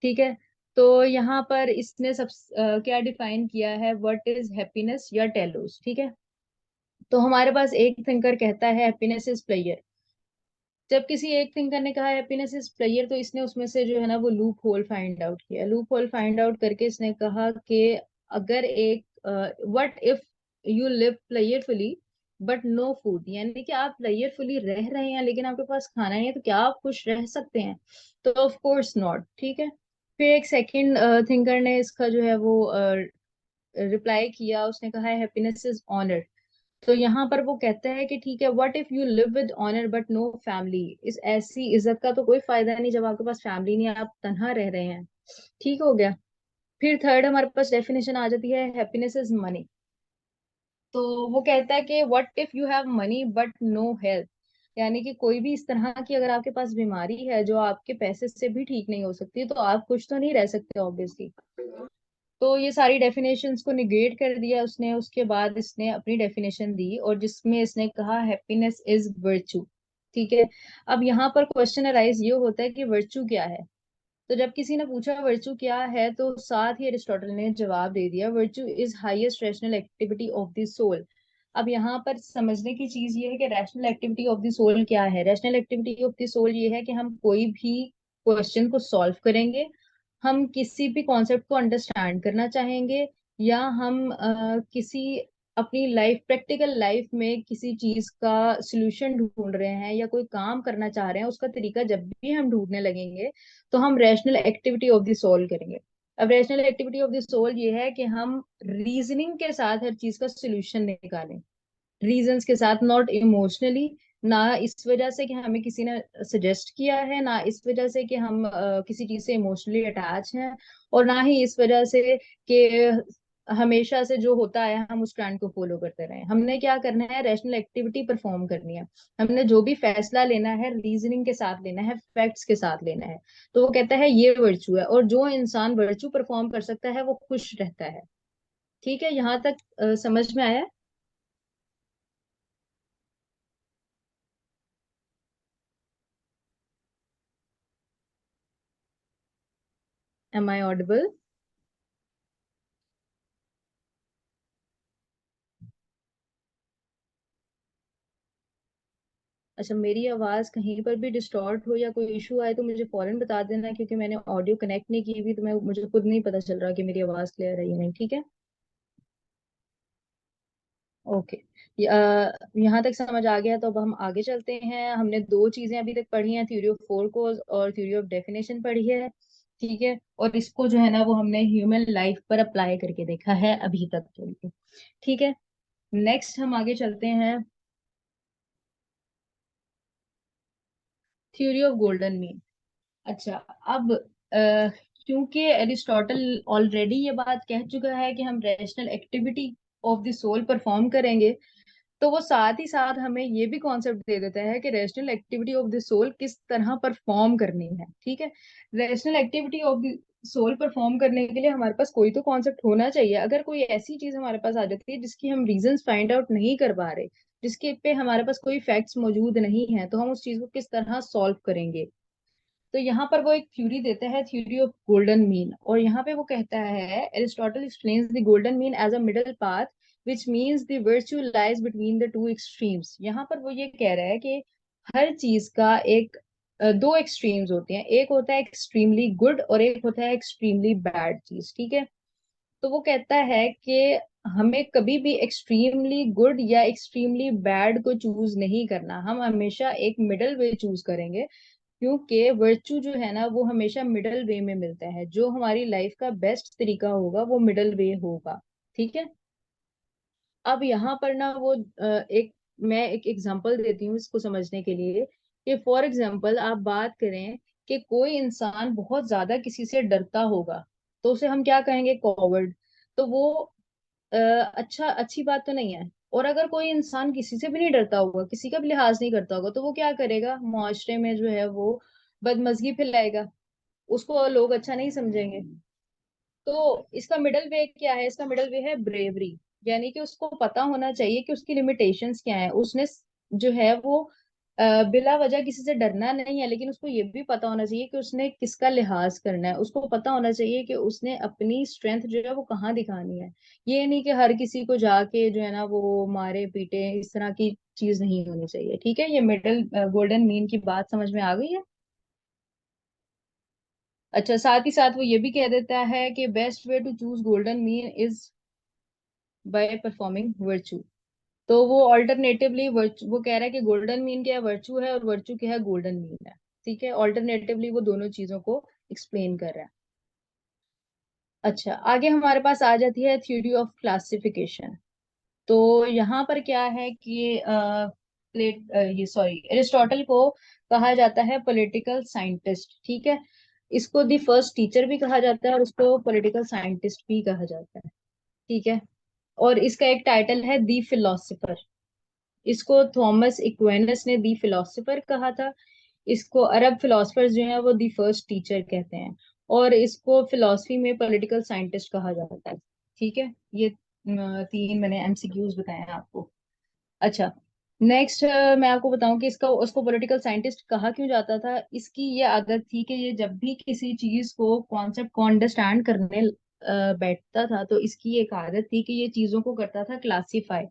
ठीक है। तो यहाँ पर इसने क्या डिफाइन किया है, व्हाट इज हैप्पीनेस या टेलोस, ठीक है। तो हमारे पास एक थिंकर कहता है हैप्पीनेस इज प्लेयर। जब किसी एक थिंकर ने कहा हैप्पीनेस इज प्लेयर, तो इसने उसमें से जो है ना वो लूप होल फाइंड आउट किया। लूप होल फाइंड आउट करके इसने कहा कि अगर एक what if you live prayerfully but no food, यानी कि आप प्लेयरफुली रह रहे हैं लेकिन आपके पास खाना नहीं है, तो क्या आप खुश रह सकते हैं? तो ऑफ कोर्स नॉट, ठीक है। फिर एक सेकंड थिंकर ने इसका जो है वो रिप्लाई किया, उसने कहा है हैप्पीनेस इज ऑनर। तो यहाँ पर वो कहता है कि ठीक है, what if you live with honour but no family, इस ऐसी इज्जत का तो कोई फायदा नहीं जब आपके पास फैमिली नहीं है, आप तन्हा रह रहे हैं। ठीक हो गया। फिर थर्ड हमारे पास डेफिनेशन आ जाती है हैप्पीनेस इज मनी। तो वो कहता है कि what if you have money but no health, यानी कि कोई भी इस तरह की अगर आपके पास बीमारी है जो आपके पैसे से भी ठीक नहीं हो सकती, तो आप खुश तो नहीं रह सकते ऑब्वियसली। तो ये सारी डेफिनेशंस को निगेट कर दिया उसने। उसके बाद इसने अपनी डेफिनेशन दी और जिसमें इसने कहा हैप्पीनेस इज वर्च्यू। ठीक है। अब यहाँ पर क्वेश्चन अराइज ये होता है कि वर्च्यू क्या है। तो जब किसी ने पूछा वर्च्यू क्या है, तो साथ ही अरिस्टोटल ने जवाब दे दिया, virtue is highest rational activity of the soul. अब यहाँ पर समझने की चीज ये है कि rational activity of the soul क्या है। Rational activity of the soul ये है कि हम कोई भी क्वेश्चन को सॉल्व करेंगे, हम किसी भी कॉन्सेप्ट को अंडरस्टैंड करना चाहेंगे, या हम किसी अपनी लाइफ प्रैक्टिकल लाइफ में किसी चीज का सॉल्यूशन ढूंढ रहे हैं या कोई काम करना चाह रहे हैं, उसका तरीका जब भी हम ढूंढने लगेंगे, तो हम rational activity of the soul करेंगे। अब rational activity of the soul ये है कि हम रीजनिंग के साथ हर चीज का सॉल्यूशन निकालें, रीजंस के साथ, नॉट इमोशनली। ना इस वजह से कि हमें किसी ने सजेस्ट किया है, ना इस वजह से कि हम किसी चीज से इमोशनली अटैच हैं, और ना ही इस वजह से कि हमेशा से जो होता है हम उस ट्रेंड को फॉलो करते रहे। हमने क्या करना है, रैशनल एक्टिविटी परफॉर्म करनी है। हमने जो भी फैसला लेना है रीजनिंग के साथ लेना है, फैक्ट्स के साथ लेना है। तो वो कहता है ये वर्चू है, और जो इंसान वर्चू परफॉर्म कर सकता है वो खुश रहता है। ठीक है, यहाँ तक समझ में आया? Am I audible? अच्छा, मेरी आवाज कहीं पर भी डिस्टॉर्ट हो या कोई इशू आए तो मुझे फौरन बता देना, क्योंकि मैंने ऑडियो कनेक्ट नहीं की हुई, तो मैं मुझे खुद नहीं पता चल रहा कि मेरी आवाज क्लियर है या नहीं। ठीक है। ओके। यहाँ तक समझ आ गया, तो अब हम आगे चलते हैं। हमने दो चीजें अभी तक पढ़ी हैं, थ्योरी ऑफ फोर कोज और थ्योरी ऑफ डेफिनेशन पढ़ी है। ठीक है। और इसको जो है ना वो हमने ह्यूमन लाइफ पर अप्लाई करके देखा है अभी तक के लिए। ठीक है। नेक्स्ट हम आगे चलते हैं, थ्योरी ऑफ गोल्डन मीन। अच्छा। अब क्योंकि एरिस्टोटल ऑलरेडी ये बात कह चुका है कि हम rational activity of the soul perform करेंगे, तो वो साथ ही साथ हमें ये भी कॉन्सेप्ट दे देता है कि rational activity of the soul किस तरह परफॉर्म करनी है। ठीक है। Rational activity of the soul perform करने के लिए हमारे पास कोई तो कॉन्सेप्ट होना चाहिए। अगर कोई ऐसी चीज हमारे पास आ जाती है जिसकी हम रीजंस फाइंड आउट नहीं कर पा रहे, जिसके पे हमारे पास कोई फैक्ट्स मौजूद नहीं है, तो हम उस चीज को किस तरह सॉल्व करेंगे। तो यहाँ पर वो एक थ्योरी देता है, थ्योरी ऑफ गोल्डन मीन। और यहाँ पे वो कहता है, Aristotle explains the golden mean as a middle path which means the virtue lies between the two extremes. यहाँ पर वो ये कह रहा है कि हर चीज का एक दो एक्सट्रीम्स होते हैं, एक होता है एक्सट्रीमली गुड और एक होता है एक्सट्रीमली बैड चीज। ठीक है। तो वो कहता है कि हमें कभी भी एक्सट्रीमली गुड या एक्सट्रीमली बैड को चूज नहीं करना, हम हमेशा एक मिडल वे चूज करेंगे, क्योंकि वर्च्यू जो है ना वो हमेशा मिडल वे में मिलता है। जो हमारी लाइफ का बेस्ट तरीका होगा वो मिडल वे होगा। ठीक है। अब यहाँ पर ना वो एक मैं एक एग्जांपल देती हूँ इसको समझने के लिए, कि फॉर एग्जांपल आप बात करें कि कोई इंसान बहुत ज्यादा किसी से डरता होगा, तो उसे हम क्या कहेंगे, कॉवर्ड। तो वो अच्छी बात तो नहीं है। और अगर कोई इंसान किसी से भी नहीं डरता होगा, किसी का भी लिहाज नहीं करता होगा, तो वो क्या करेगा, मुआशरे में जो है वो बदमजगी फैलाएगा, उसको लोग अच्छा नहीं समझेंगे। तो इसका मिडल वे क्या है, इसका मिडल वे है ब्रेवरी। यानी कि उसको पता होना चाहिए कि उसकी लिमिटेशंस क्या है। उसने जो है वो बिला वजह किसी से डरना नहीं है, लेकिन उसको ये भी पता होना चाहिए कि उसने किसका लिहाज करना है। उसको पता होना चाहिए कि उसने अपनी स्ट्रेंथ जो है वो कहाँ दिखानी है। ये नहीं कि हर किसी को जाके जो है ना वो मारे पीटे, इस तरह की चीज नहीं होनी चाहिए। ठीक है, ये मिडिल गोल्डन मीन की बात समझ में आ गई है। अच्छा, साथ ही साथ वो ये भी कह देता है कि best way to choose golden mean is by performing virtue. तो वो ऑल्टरनेटिवली वो कह रहा है कि गोल्डन मीन क्या है, वर्चू है, और वर्चू क्या है, गोल्डन मीन है। ठीक है, ऑल्टरनेटिवली वो दोनों चीजों को एक्सप्लेन कर रहा है। अच्छा, आगे हमारे पास आ जाती है थ्योरी ऑफ क्लासिफिकेशन। तो यहाँ पर क्या है कि ये सॉरी, एरिस्टोटल को कहा जाता है पॉलिटिकल साइंटिस्ट। ठीक है, इसको दी फर्स्ट टीचर भी कहा जाता है और उसको पॉलिटिकल साइंटिस्ट भी कहा जाता है। ठीक है, और इसका एक टाइटल है दी फिलोसफर। इसको थॉमस इक्वेनस ने दी फिलोसफर कहा था। इसको अरब फिलोसफर्स जो है वो दी फर्स्ट टीचर कहते हैं, और इसको फिलोसफी में पॉलिटिकल साइंटिस्ट कहा जाता है। ठीक है, ये तीन मैंने एमसीक्यूज बताए हैं आपको। अच्छा, नेक्स्ट मैं आपको बताऊं कि इसका उसको पॉलिटिकल साइंटिस्ट कहा क्यों जाता था। इसकी ये आदत थी कि ये जब भी किसी चीज को, कॉन्सेप्ट को अंडरस्टैंड करने बैठता था, तो इसकी एक आदत थी कि ये चीजों को करता था क्लासीफाई।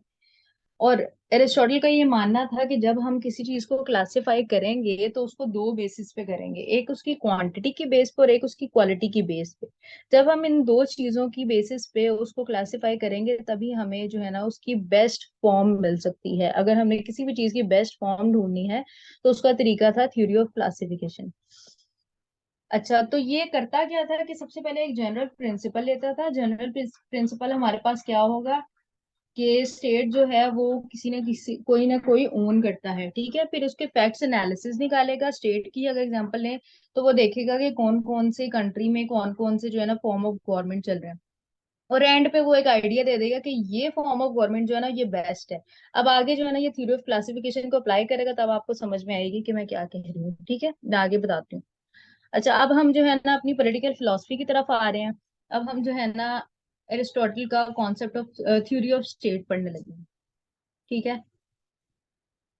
और एरिस्टोटल का ये मानना था कि जब हम किसी चीज को क्लासिफाई करेंगे तो उसको दो बेसिस पे करेंगे, एक उसकी क्वांटिटी की बेस पे और एक उसकी क्वालिटी की बेस पे। जब हम इन दो चीजों की बेसिस पे उसको क्लासिफाई करेंगे तभी हमें जो है ना उसकी बेस्ट फॉर्म मिल सकती है। अगर हमने किसी भी चीज की बेस्ट फॉर्म ढूंढनी है तो उसका तरीका था थ्योरी ऑफ क्लासिफिकेशन। अच्छा, तो ये करता क्या था कि सबसे पहले एक जनरल प्रिंसिपल लेता था। जनरल प्रिंसिपल हमारे पास क्या होगा कि स्टेट जो है वो किसी न किसी, कोई ना कोई ओन करता है। ठीक है, फिर उसके फैक्ट्स एनालिसिस निकालेगा। स्टेट की अगर एग्जांपल लें तो वो देखेगा कि कौन कौन से कंट्री में कौन कौन से जो है ना फॉर्म ऑफ गवर्नमेंट चल रहे हैं, और एंड पे वो एक आइडिया दे देगा कि ये फॉर्म ऑफ गवर्नमेंट जो है ना ये बेस्ट है। अब आगे जो है ना ये थ्योरी ऑफ क्लासिफिकेशन को अप्लाई करेगा तब आपको समझ में आएगी कि मैं क्या कह रही हूँ। ठीक है, मैं आगे बताती हूँ। अच्छा, अब हम जो है ना अपनी पॉलिटिकल फिलोसफी की तरफ आ रहे हैं। अब हम जो है ना एरिस्टोटल का concept of theory of state पढ़ने लगे हैं। ठीक है,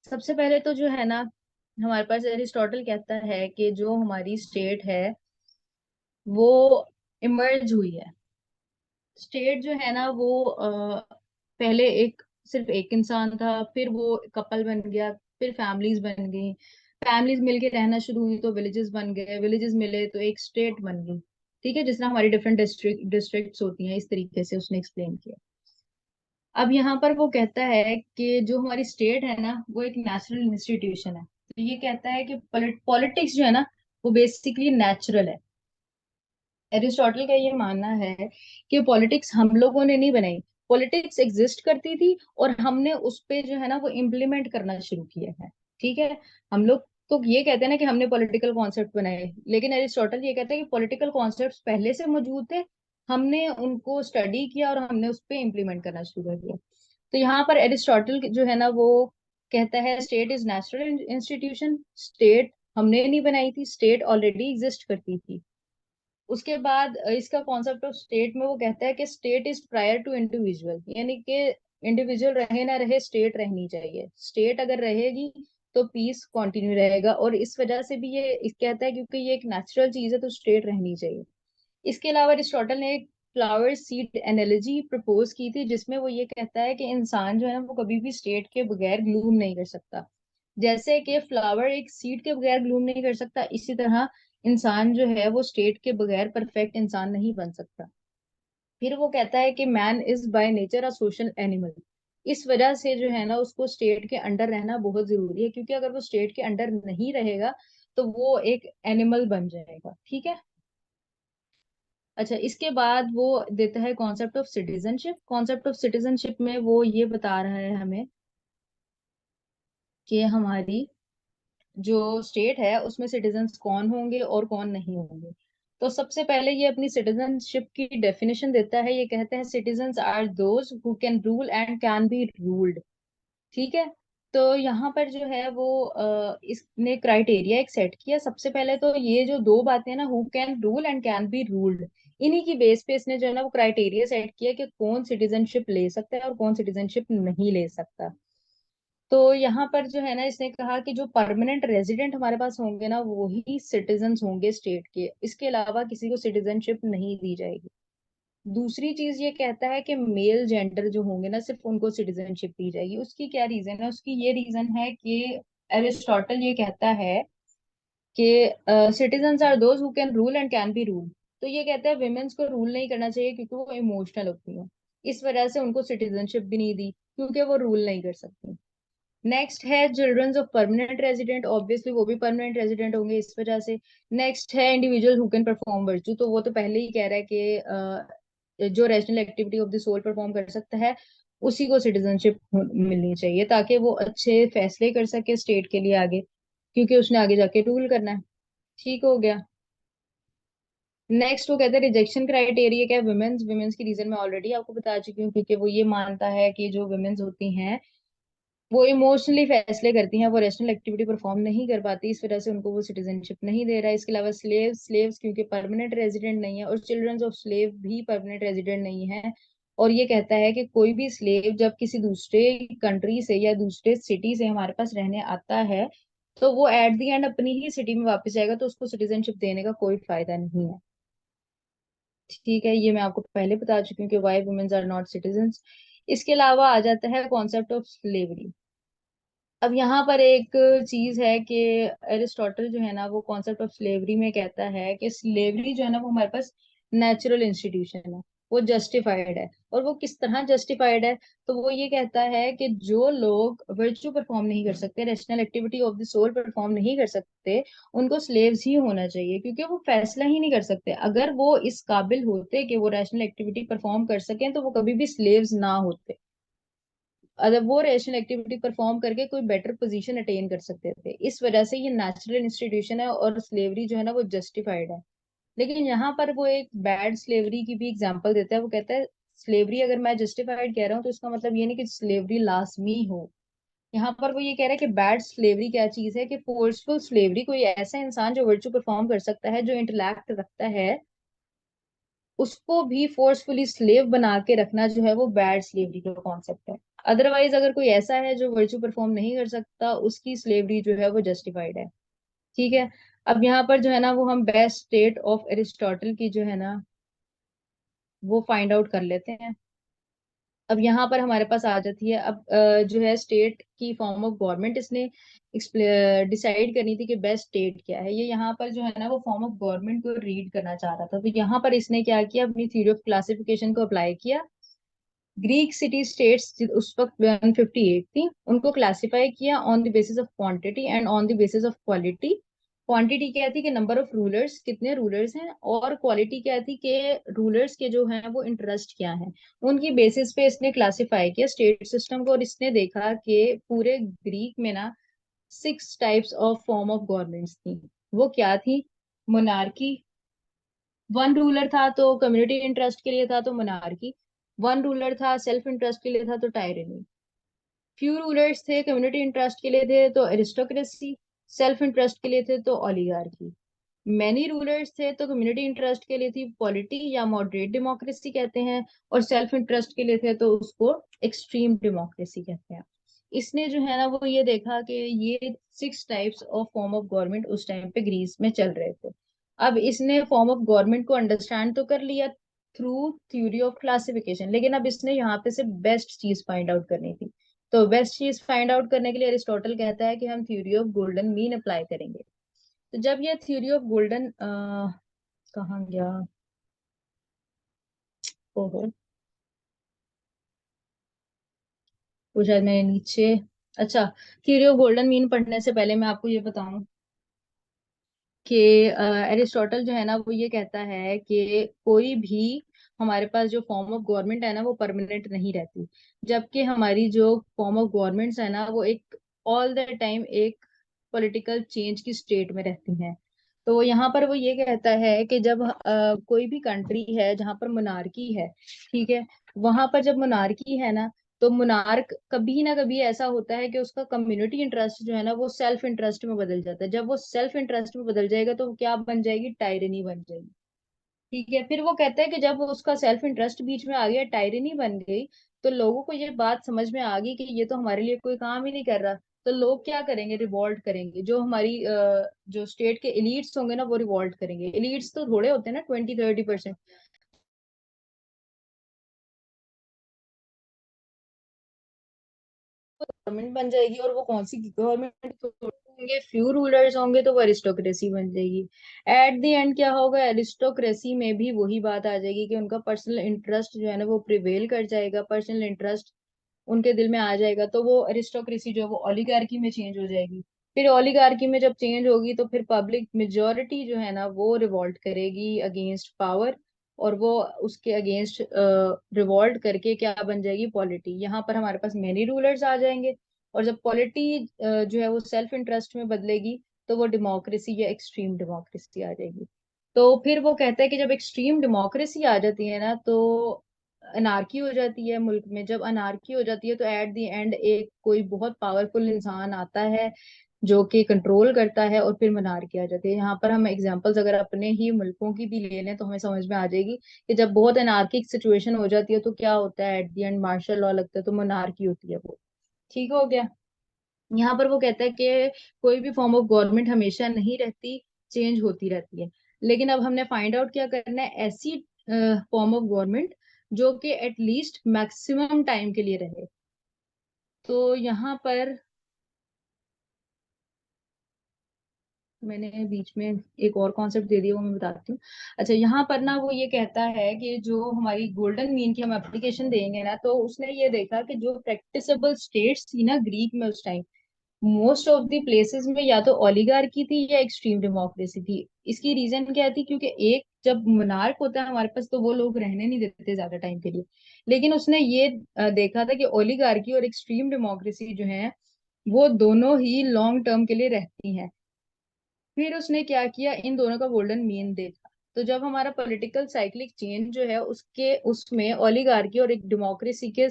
सबसे पहले तो जो है ना हमारे पास एरिस्टोटल कहता है कि जो हमारी स्टेट है वो इमर्ज हुई है। स्टेट जो है ना वो पहले एक, सिर्फ एक इंसान था, फिर वो कपल बन गया, फिर फैमिलीज बन गई, फैमिलीज मिलके रहना शुरू हुई तो विलेजेस बन गए, विलेजेस मिले तो एक स्टेट बन गई। ठीक है, जिस तरह हमारी डिफरेंट डिस्ट्रिक्ट्स होती हैं, इस तरीके से उसने एक्सप्लेन किया। अब यहाँ पर वो कहता है कि जो हमारी स्टेट है ना वो एक नेचुरल इंस्टीट्यूशन है। तो ये कहता है कि पॉलिटिक्स जो है ना वो बेसिकली नेचुरल है। एरिस्टोटल का ये मानना है कि पॉलिटिक्स हम लोगों ने नहीं बनाई, पॉलिटिक्स एग्जिस्ट करती थी और हमने उस पे जो है ना वो इम्प्लीमेंट करना शुरू किया है। ठीक है, हम लोग तो ये कहते हैं ना कि हमने पॉलिटिकल कॉन्सेप्ट बनाए, लेकिन एरिस्टोटल ये कहता है कि पॉलिटिकल कॉन्सेप्ट्स पहले से मौजूद थे, हमने उनको स्टडी किया और हमने उस पे इम्प्लीमेंट करना शुरू कर दिया। तो यहाँ पर एरिस्टोटल जो है ना वो कहता है state is natural institution. State हमने नहीं बनाई थी, स्टेट ऑलरेडी एग्जिस्ट करती थी। उसके बाद इसका कॉन्सेप्ट ऑफ स्टेट में वो कहता है कि state is prior to individual, यानी कि इंडिविजुअल रहे ना रहे स्टेट रहनी चाहिए। स्टेट अगर रहेगी तो पीस कंटिन्यू रहेगा, और इस वजह से भी ये कहता है क्योंकि ये एक नेचुरल चीज है तो स्टेट रहनी चाहिए। इसके अलावा अरिस्टोटल ने एक फ्लावर सीड एनालॉजी प्रपोज की थी, जिसमें वो ये कहता है कि इंसान जो है ना वो कभी भी स्टेट के बगैर ग्लूम नहीं कर सकता। जैसे कि फ्लावर एक सीड के बगैर ग्लूम नहीं कर सकता, इसी तरह इंसान जो है वो स्टेट के बगैर परफेक्ट इंसान नहीं बन सकता। फिर वो कहता है कि man is by nature a social animal. इस वजह से जो है ना उसको स्टेट के अंडर रहना बहुत जरूरी है, क्योंकि अगर वो स्टेट के अंडर नहीं रहेगा तो वो एक एनिमल बन जाएगा। ठीक है, अच्छा, इसके बाद वो देता है concept of citizenship. Concept of citizenship में वो ये बता रहा है हमें कि हमारी जो स्टेट है उसमें सिटीजन्स कौन होंगे और कौन नहीं होंगे। तो सबसे पहले ये अपनी सिटीजनशिप की डेफिनेशन देता है। ये कहते हैं citizens are those who can rule and can be ruled. ठीक है, तो यहाँ पर जो है वो इसने क्राइटेरिया एक सेट किया। सबसे पहले तो ये जो दो बातें हैं ना, who can rule and can be ruled, इन्हीं की बेस पे इसने जो है ना वो क्राइटेरिया सेट किया कि कौन सिटीजनशिप ले सकता है और कौन सिटीजनशिप नहीं ले सकता। तो यहाँ पर जो है ना, इसने कहा कि जो परमानेंट रेजिडेंट हमारे पास होंगे ना, वो ही सिटीजन्स होंगे स्टेट के, इसके अलावा किसी को सिटीजनशिप नहीं दी जाएगी। दूसरी चीज ये कहता है कि मेल जेंडर जो होंगे ना, सिर्फ उनको सिटीजनशिप दी जाएगी। उसकी क्या रीजन है? उसकी ये रीजन है कि एरिस्टोटल ये कहता है कि citizens are those who can rule and can be rule. तो ये कहता है विमेन्स को रूल नहीं करना चाहिए क्योंकि वो इमोशनल होती है, इस वजह से उनको सिटीजनशिप भी नहीं दी क्योंकि वो रूल नहीं कर सकती। नेक्स्ट है childrens of permanent resident, obviously वो भी परमानेंट रेजिडेंट होंगे इस वजह से। नेक्स्ट है individual who can perform virtue, तो वो तो पहले ही कह रहा है कि जो rational activity of the soul perform कर सकता है उसी को सिटीजनशिप मिलनी चाहिए, ताकि वो अच्छे फैसले कर सके स्टेट के लिए आगे, क्योंकि उसने आगे जाके रूल करना है। ठीक हो गया। नेक्स्ट वो कहते हैं रिजेक्शन क्राइटेरिया क्या है? वुमेन्स, वुमेन्स की रीजन मैं ऑलरेडी आपको बता चुकी हूँ, क्योंकि वो ये मानता है कि जो वुमेन्स होती हैं वो इमोशनली फैसले करती हैं, वो रैशनल एक्टिविटी परफॉर्म नहीं कर पाती, इस वजह से उनको वो सिटीजनशिप नहीं दे रहा है। इसके अलावा स्लेव्स क्योंकि परमानेंट रेजिडेंट नहीं है, और चिल्ड्रंस ऑफ स्लेव भी परमानेंट रेजिडेंट नहीं है। और ये कहता है कि कोई भी स्लेव जब किसी दूसरे कंट्री से या दूसरे सिटी से हमारे पास रहने आता है, तो वो एट दी एंड अपनी ही सिटी में वापस जाएगा, तो उसको सिटीजनशिप देने का कोई फायदा नहीं है। ठीक है, ये मैं आपको पहले बता चुकी हूँ कि why womens are not citizens. इसके अलावा आ जाता है कॉन्सेप्ट ऑफ स्लेवरी। अब यहाँ पर एक चीज है कि एरिस्टोटल जो है ना, वो कॉन्सेप्ट ऑफ स्लेवरी में कहता है कि स्लेवरी जो है ना, वो हमारे पास नेचुरल इंस्टीट्यूशन है, वो जस्टिफाइड है। और वो किस तरह जस्टिफाइड है? तो वो ये कहता है कि जो लोग वर्च्यू परफॉर्म नहीं कर सकते, rational activity of the soul perform नहीं कर सकते, उनको स्लेव्स ही होना चाहिए, क्योंकि वो फैसला ही नहीं कर सकते। अगर वो इस काबिल होते कि वो रैशनल एक्टिविटी परफॉर्म कर सकें, तो वो कभी भी स्लेव्स ना होते, अगर वो रेशनल एक्टिविटी परफॉर्म करके कोई बेटर पोजीशन अटेन कर सकते थे। इस वजह से ये नेचुरल इंस्टीट्यूशन है और स्लेवरी जो है ना वो जस्टिफाइड है। लेकिन यहाँ पर वो एक बैड स्लेवरी की भी एग्जांपल देता है। वो कहता है स्लेवरी अगर मैं जस्टिफाइड कह रहा हूँ तो इसका मतलब ये नहीं कि स्लेवरी लाजमी हो। यहाँ पर वो ये कह रहा है कि बैड स्लेवरी क्या चीज है, कि फोर्सफुल स्लेवरी, कोई ऐसा इंसान जो वर्चू परफॉर्म कर सकता है, जो इंटेलेक्ट रखता है, उसको भी फोर्सफुली स्लेव बना के रखना जो है वो बैड स्लेवरी का कॉन्सेप्ट है। अदरवाइज अगर कोई ऐसा है जो वर्च्यू परफॉर्म नहीं कर सकता, उसकी स्लेवरी जो है वो जस्टिफाइड है। ठीक है। अब यहाँ पर जो है ना, वो हम बेस्ट स्टेट ऑफ एरिस्टोटल की जो है ना, वो फाइंड आउट कर लेते हैं। अब यहाँ पर हमारे पास आ जाती है अब जो है स्टेट की फॉर्म ऑफ गवर्नमेंट, इसने डिसाइड करनी थी कि बेस्ट स्टेट क्या है। ये यहाँ पर जो है ना, वो फॉर्म ऑफ गवर्नमेंट को रीड करना चाह रहा था। तो यहाँ पर इसने क्या किया, अपनी थ्योरी ऑफ क्लासिफिकेशन को अप्लाई किया। ग्रीक सिटी स्टेट्स उस वक्त 158 थी, उनको क्लासिफाई किया on the basis of quantity and on the basis of quality. Quantity क्या थी कि नंबर ऑफ रूलर्स, कितने रूलर्स हैं, और क्वालिटी क्या थी कि रूलर्स के जो हैं वो इंटरेस्ट क्या है। उनकी बेसिस पे इसने क्लासिफाई किया स्टेट सिस्टम को, और इसने देखा कि पूरे ग्रीक में ना 6 types of form of governments थी। वो क्या थी? मोनार्की, वन रूलर था तो कम्युनिटी इंटरेस्ट के लिए था तो मोनार्की। वन रूलर था सेल्फ इंटरेस्ट के लिए था तो टायरेनी। फ्यू रूलर्स थे कम्युनिटी इंटरेस्ट के लिए थे तो एरिस्टोक्रेसी। सेल्फ इंटरेस्ट के लिए थे तो ओलिगार्की। मैनी रूलर्स थे तो कम्युनिटी इंटरेस्ट के लिए थी पॉलिटी या मॉडरेट डेमोक्रेसी कहते हैं, और सेल्फ इंटरेस्ट के लिए थे तो उसको एक्सट्रीम डेमोक्रेसी कहते हैं। इसने जो है ना, वो ये देखा कि ये 6 types of form of government उस टाइम पे ग्रीस में चल रहे थे। अब इसने फॉर्म ऑफ गवर्नमेंट को अंडरस्टैंड तो कर लिया थ्रू थ्योरी ऑफ क्लासिफिकेशन, लेकिन अब इसने यहाँ पे से बेस्ट चीज फाइंड आउट करनी थी। तो बेस्ट चीज फाइंड आउट करने के लिए अरिस्टोटल कहता है कि हम theory of golden mean apply करेंगे। तो जब ये थ्योरी ऑफ गोल्डन कहाँ गया, ओहो, वो शायद मैंने नीचे, अच्छा, थ्योरी ऑफ गोल्डन मीन पढ़ने से पहले मैं आपको ये बताऊं कि एरिस्टोटल जो है ना, वो ये कहता है कि कोई भी हमारे पास जो फॉर्म ऑफ गवर्नमेंट है ना, वो परमानेंट नहीं रहती, जबकि हमारी जो फॉर्म ऑफ गवर्नमेंट्स है ना, वो एक ऑल द टाइम एक पॉलिटिकल चेंज की स्टेट में रहती हैं। तो यहाँ पर वो ये कहता है कि जब कोई भी कंट्री है जहाँ पर मोनार्की है, ठीक है, वहां पर जब मोनार्की है ना, तो मोनार्क कभी ना कभी ऐसा होता है कि उसका कम्युनिटी इंटरेस्ट जो है ना, वो सेल्फ इंटरेस्ट में बदल जाता है। जब वो सेल्फ इंटरेस्ट में बदल जाएगा तो वो क्या बन जाएगी? टायरनी बन जाएगी। ठीक है, फिर वो कहता है कि जब उसका सेल्फ इंटरेस्ट बीच में आ गया, टायरनी बन गई, तो लोगों को ये बात समझ में आ गई कि ये तो हमारे लिए कोई काम ही नहीं कर रहा। तो लोग क्या करेंगे, रिवॉल्ट करेंगे। जो हमारी जो स्टेट के एलिट्स होंगे ना, वो रिवॉल्ट करेंगे। एलिट्स तो थोड़े होते हैं ना, 20-30%। गवर्नमेंट बन जाएगी, और वो कौन सी गवर्नमेंट होंगे, फ्यू रूलर्स होंगे, तो वो अरिस्टोक्रेसी बन जाएगी। एट द एंड क्या होगा, अरिस्टोक्रेसी में भी वही बात आ जाएगी कि उनका पर्सनल इंटरेस्ट जो है ना वो प्रिवेल कर जाएगा, पर्सनल इंटरेस्ट उनके दिल में आ जाएगा। तो वो अरिस्टोक्रेसी जो है वो ओलिगार्की में चेंज हो जाएगी। फिर ओलिगार्की में जब चेंज होगी तो फिर पब्लिक मेजोरिटी जो है ना वो रिवॉल्ट करेगी अगेंस्ट पावर, और वो उसके अगेंस्ट रिवॉल्ट करके क्या बन जाएगी, पॉलिटी। यहाँ पर हमारे पास मेनी रूलर्स आ जाएंगे। और जब पॉलिटी जो है वो सेल्फ इंटरेस्ट में बदलेगी, तो वो डेमोक्रेसी या एक्सट्रीम डेमोक्रेसी आ जाएगी। तो फिर वो कहता है कि जब एक्सट्रीम डेमोक्रेसी आ जाती है ना, तो अनारकी हो जाती है मुल्क में। जब अनारकी हो जाती है तो एट द एंड एक कोई बहुत पावरफुल इंसान आता है जो कि कंट्रोल करता है, और फिर मनारकी आ जाती है। यहाँ पर हम एग्जांपल्स अगर अपने ही मुल्कों की भी ले लें तो हमें समझ में आ जाएगी कि जब बहुत अनार्किक सिचुएशन हो जाती है तो क्या होता है, at the end martial law लगता है, तो मनारकी होती है वो। ठीक हो गया। यहाँ पर वो कहता है कि कोई भी फॉर्म ऑफ गवर्नमेंट हमेशा नहीं रहती, चेंज होती रहती है। लेकिन अब हमने फाइंड आउट क्या करना है, ऐसी फॉर्म ऑफ गवर्नमेंट जो कि एटलीस्ट मैक्सिमम टाइम के लिए रहे। तो यहाँ पर मैंने बीच में एक और कॉन्सेप्ट दे दिया, वो मैं बताती हूँ। अच्छा, यहाँ पर ना वो ये कहता है कि जो हमारी गोल्डन मीन की हम एप्लीकेशन देंगे ना, तो उसने ये देखा कि जो प्रैक्टिसेबल स्टेट्स थी ना ग्रीक में उस time, most of the places में या तो ओलिगार्की थी या एक्सट्रीम डेमोक्रेसी थी। इसकी रीजन क्या थी, क्योंकि एक जब मोनार्क होता है हमारे पास तो वो लोग रहने नहीं देते ज्यादा टाइम के लिए। लेकिन उसने ये देखा था कि ओलिगार्की और एक्सट्रीम डेमोक्रेसी जो है वो दोनों ही लॉन्ग टर्म के लिए रहती हैं। फिर उसने क्या किया, इन दोनों का गोल्डन मीन देखा। तो जब हमारा पॉलिटिकल साइक्लिक चेंज जो है उसके उसमें ओलिगार्की और एक डेमोक्रेसी के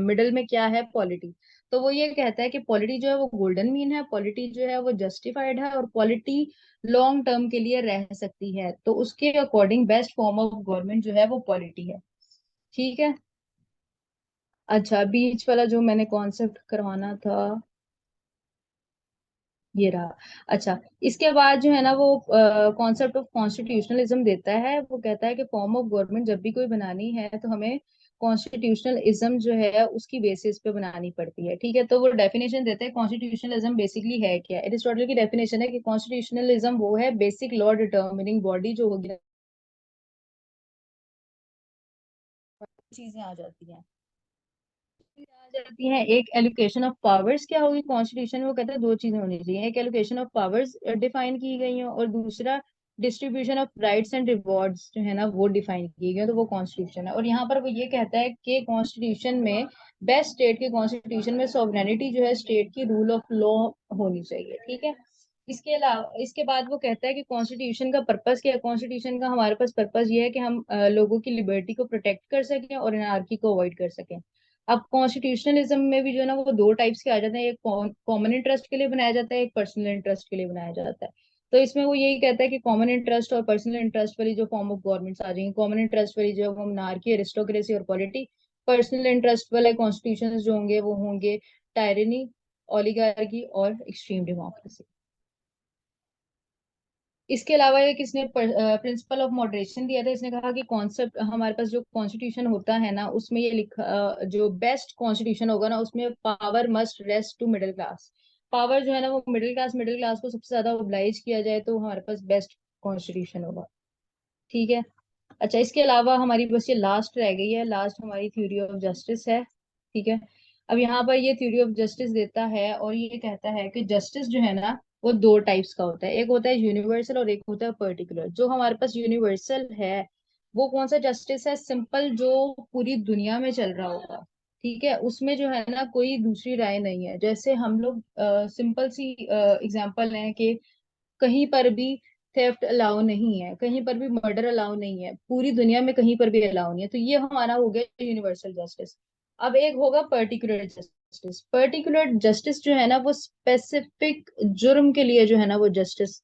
मिडल में क्या है, पॉलिटी। तो वो ये कहता है कि पॉलिटी जो है वो गोल्डन मीन है, पॉलिटी जो है वो जस्टिफाइड है, और पॉलिटी लॉन्ग टर्म के लिए रह सकती है। तो उसके according best form of government जो है वो पॉलिटी है। ठीक है। अच्छा, बीच वाला जो मैंने कॉन्सेप्ट करवाना था ये रहा। अच्छा, इसके बाद जो है ना वो कॉन्सेप्ट ऑफ कॉन्स्टिट्यूशनलिज्म देता है। वो कहता है कि फॉर्म ऑफ गवर्नमेंट जब भी कोई बनानी है तो हमें कॉन्स्टिट्यूशनलिज्म जो है उसकी बेसिस पे बनानी पड़ती है। ठीक है। तो वो डेफिनेशन देता है कॉन्स्टिट्यूशनलिज्म बेसिकली है क्या। एरिस्टोटल की डेफिनेशन है कि कॉन्स्टिट्यूशनलिज्म वो है बेसिक लॉ डिटर्मिनिंग बॉडी जो होगी, चीजें आ जाती हैं। आ जाती हैं एक एलोकेशन ऑफ पावर्स क्या होगी कॉन्स्टिट्यूशन में। वो कहता है दो चीजें होनी चाहिए, एक एलोकेशन ऑफ पावर्स डिफाइन की गई हो, और दूसरा distribution of rights and rewards जो है ना वो डिफाइन की गई हो, तो वो कॉन्स्टिट्यूशन है। और यहाँ पर वो ये कहता है कि कॉन्स्टिट्यूशन में बेस्ट स्टेट के कॉन्स्टिट्यूशन में सॉवरेनिटी जो है स्टेट की रूल ऑफ लॉ होनी चाहिए। ठीक है। इसके अलावा इसके बाद वो कहता है कि कॉन्स्टिट्यूशन का पर्पस क्या है। कॉन्स्टिट्यूशन का हमारे पास पर्पस ये है कि हम लोगों की लिबर्टी को प्रोटेक्ट कर सकें और एनार्की को अवॉइड कर सकें। अब कॉन्स्टिट्यूशनलिज्म में भी जो है ना वो दो टाइप्स के आ जाते हैं, एक कॉमन इंटरेस्ट के लिए बनाया जाता है, एक पर्सनल इंटरेस्ट के लिए बनाया जाता है। तो इसमें वो यही कहता है कि कॉमन इंटरेस्ट और पर्सनल इंटरेस्ट वाली जो फॉर्म ऑफ गवर्नमेंट्स आ जाएंगी, कॉमन इंटरेस्ट वाली जो है वो मोनार्की, एरिस्टोक्रेसी और पॉलिटी। पर्सनल इंटरेस्ट वाले कॉन्स्टिट्यूशन जो होंगे वो होंगे टायरनी, ओलिगार्की और एक्सट्रीम डेमोक्रेसी। इसके अलावा एक इसने प्रिंसिपल ऑफ मॉडरेशन दिया था। इसने कहा कि कॉन्सेप्ट हमारे पास जो कॉन्स्टिट्यूशन होता है ना उसमें ये लिखा जो बेस्ट कॉन्स्टिट्यूशन होगा ना उसमें power must rest to middle class. Power जो है ना वो मिडिल क्लास को सबसे ज्यादा ओब्लाइज किया जाए तो हमारे पास बेस्ट कॉन्स्टिट्यूशन होगा। ठीक है। अच्छा, इसके अलावा हमारी बस ये लास्ट रह गई है, लास्ट हमारी थ्योरी ऑफ जस्टिस है। ठीक है। अब यहाँ पर ये थ्योरी ऑफ जस्टिस देता है और ये कहता है कि जस्टिस जो है ना वो दो टाइप्स का होता है, एक होता है यूनिवर्सल और एक होता है पर्टिकुलर। जो हमारे पास यूनिवर्सल है वो कौन सा जस्टिस है, सिंपल, जो पूरी दुनिया में चल रहा होगा। ठीक है। उसमें जो है ना कोई दूसरी राय नहीं है। जैसे हम लोग सिंपल सी एग्जांपल है कि कहीं पर भी थेफ्ट अलाउ नहीं है, कहीं पर भी मर्डर अलाउ नहीं है, पूरी दुनिया में कहीं पर भी अलाउ नहीं है। तो ये हमारा हो गया यूनिवर्सल जस्टिस। अब एक होगा पर्टिकुलर जस्टिस। पर्टिकुलर जस्टिस जो है ना वो स्पेसिफिक जुर्म के लिए जो है ना वो जस्टिस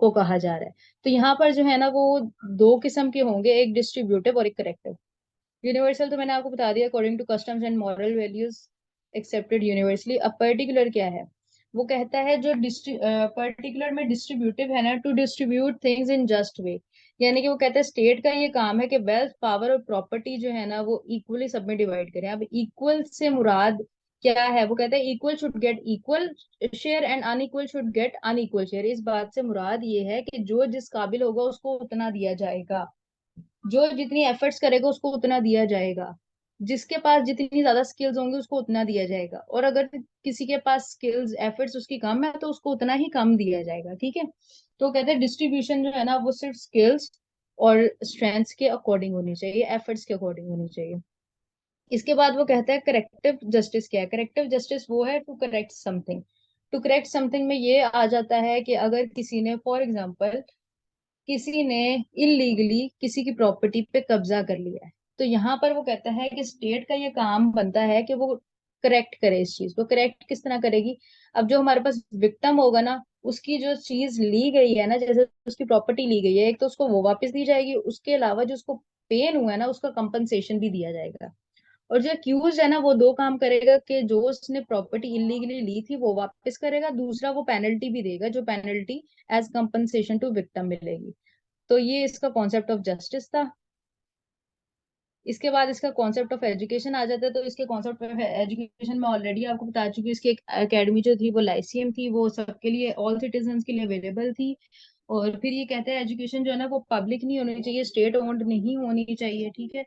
को कहा जा रहा है। तो यहाँ पर जो है ना वो दो किस्म के होंगे, एक डिस्ट्रीब्यूटिव और एक करेक्टिव। यूनिवर्सल तो मैंने आपको बता दिया, according to customs and moral values accepted universally. अब पर्टिकुलर क्या है, वो कहता है जो पर्टिकुलर में डिस्ट्रीब्यूटिव है ना, to distribute things in just way. यानी कि वो कहता है स्टेट का ये काम है कि वेल्थ, पावर और प्रॉपर्टी जो है ना वो इक्वली सब में डिवाइड करें। अब इक्वल से मुराद क्या है, वो कहता है equal should get equal share and unequal should get unequal share. इस बात से मुराद ये है कि जो जिस काबिल होगा उसको उतना दिया जाएगा, जो जितनी एफर्ट्स करेगा उसको उतना दिया जाएगा, जिसके पास जितनी ज्यादा स्किल्स होंगी उसको उतना दिया जाएगा, और अगर किसी के पास स्किल्स एफर्ट्स उसकी कम है तो उसको उतना ही कम दिया जाएगा। ठीक है, तो कहते हैं डिस्ट्रीब्यूशन जो है ना वो सिर्फ स्किल्स और स्ट्रेंथ्स के अकॉर्डिंग होनी चाहिए, एफर्ट्स के अकॉर्डिंग होनी चाहिए। इसके बाद वो कहता है करेक्टिव जस्टिस क्या है। करेक्टिव जस्टिस वो है to correct something. To correct something में ये आ जाता है कि अगर किसी ने फॉर एग्जाम्पल किसी ने इलीगली किसी की प्रॉपर्टी पे कब्जा कर लिया है, तो यहाँ पर वो कहता है कि स्टेट का ये काम बनता है कि वो करेक्ट करे इस चीज को। करेक्ट किस तरह करेगी, अब जो हमारे पास विक्टिम होगा ना, उसकी जो चीज ली गई है ना, जैसे उसकी प्रॉपर्टी ली गई है, एक तो उसको वो वापस दी जाएगी, उसके अलावा जो उसको पेन हुआ है ना उसका कंपनसेशन भी दिया जाएगा। और जो अक्यूज है ना वो दो काम करेगा कि जो उसने प्रॉपर्टी इलीगली ली थी वो वापस करेगा, दूसरा वो पेनल्टी भी देगा, जो penalty as compensation to victim मिलेगी। तो ये इसका कॉन्सेप्ट ऑफ जस्टिस था। इसके बाद इसका कॉन्सेप्ट ऑफ एजुकेशन आ जाता है। तो इसके कॉन्सेप्ट ऑफ एजुकेशन में ऑलरेडी आपको बता चुकी हूँ, इसकी एक एकेडमी जो थी वो लाइसियम थी, वो सबके लिए ऑल सिटीजन के लिए अवेलेबल थी। और फिर ये कहते हैं एजुकेशन जो है ना वो पब्लिक नहीं होनी चाहिए, स्टेट ओन्ड नहीं होनी चाहिए। ठीक है,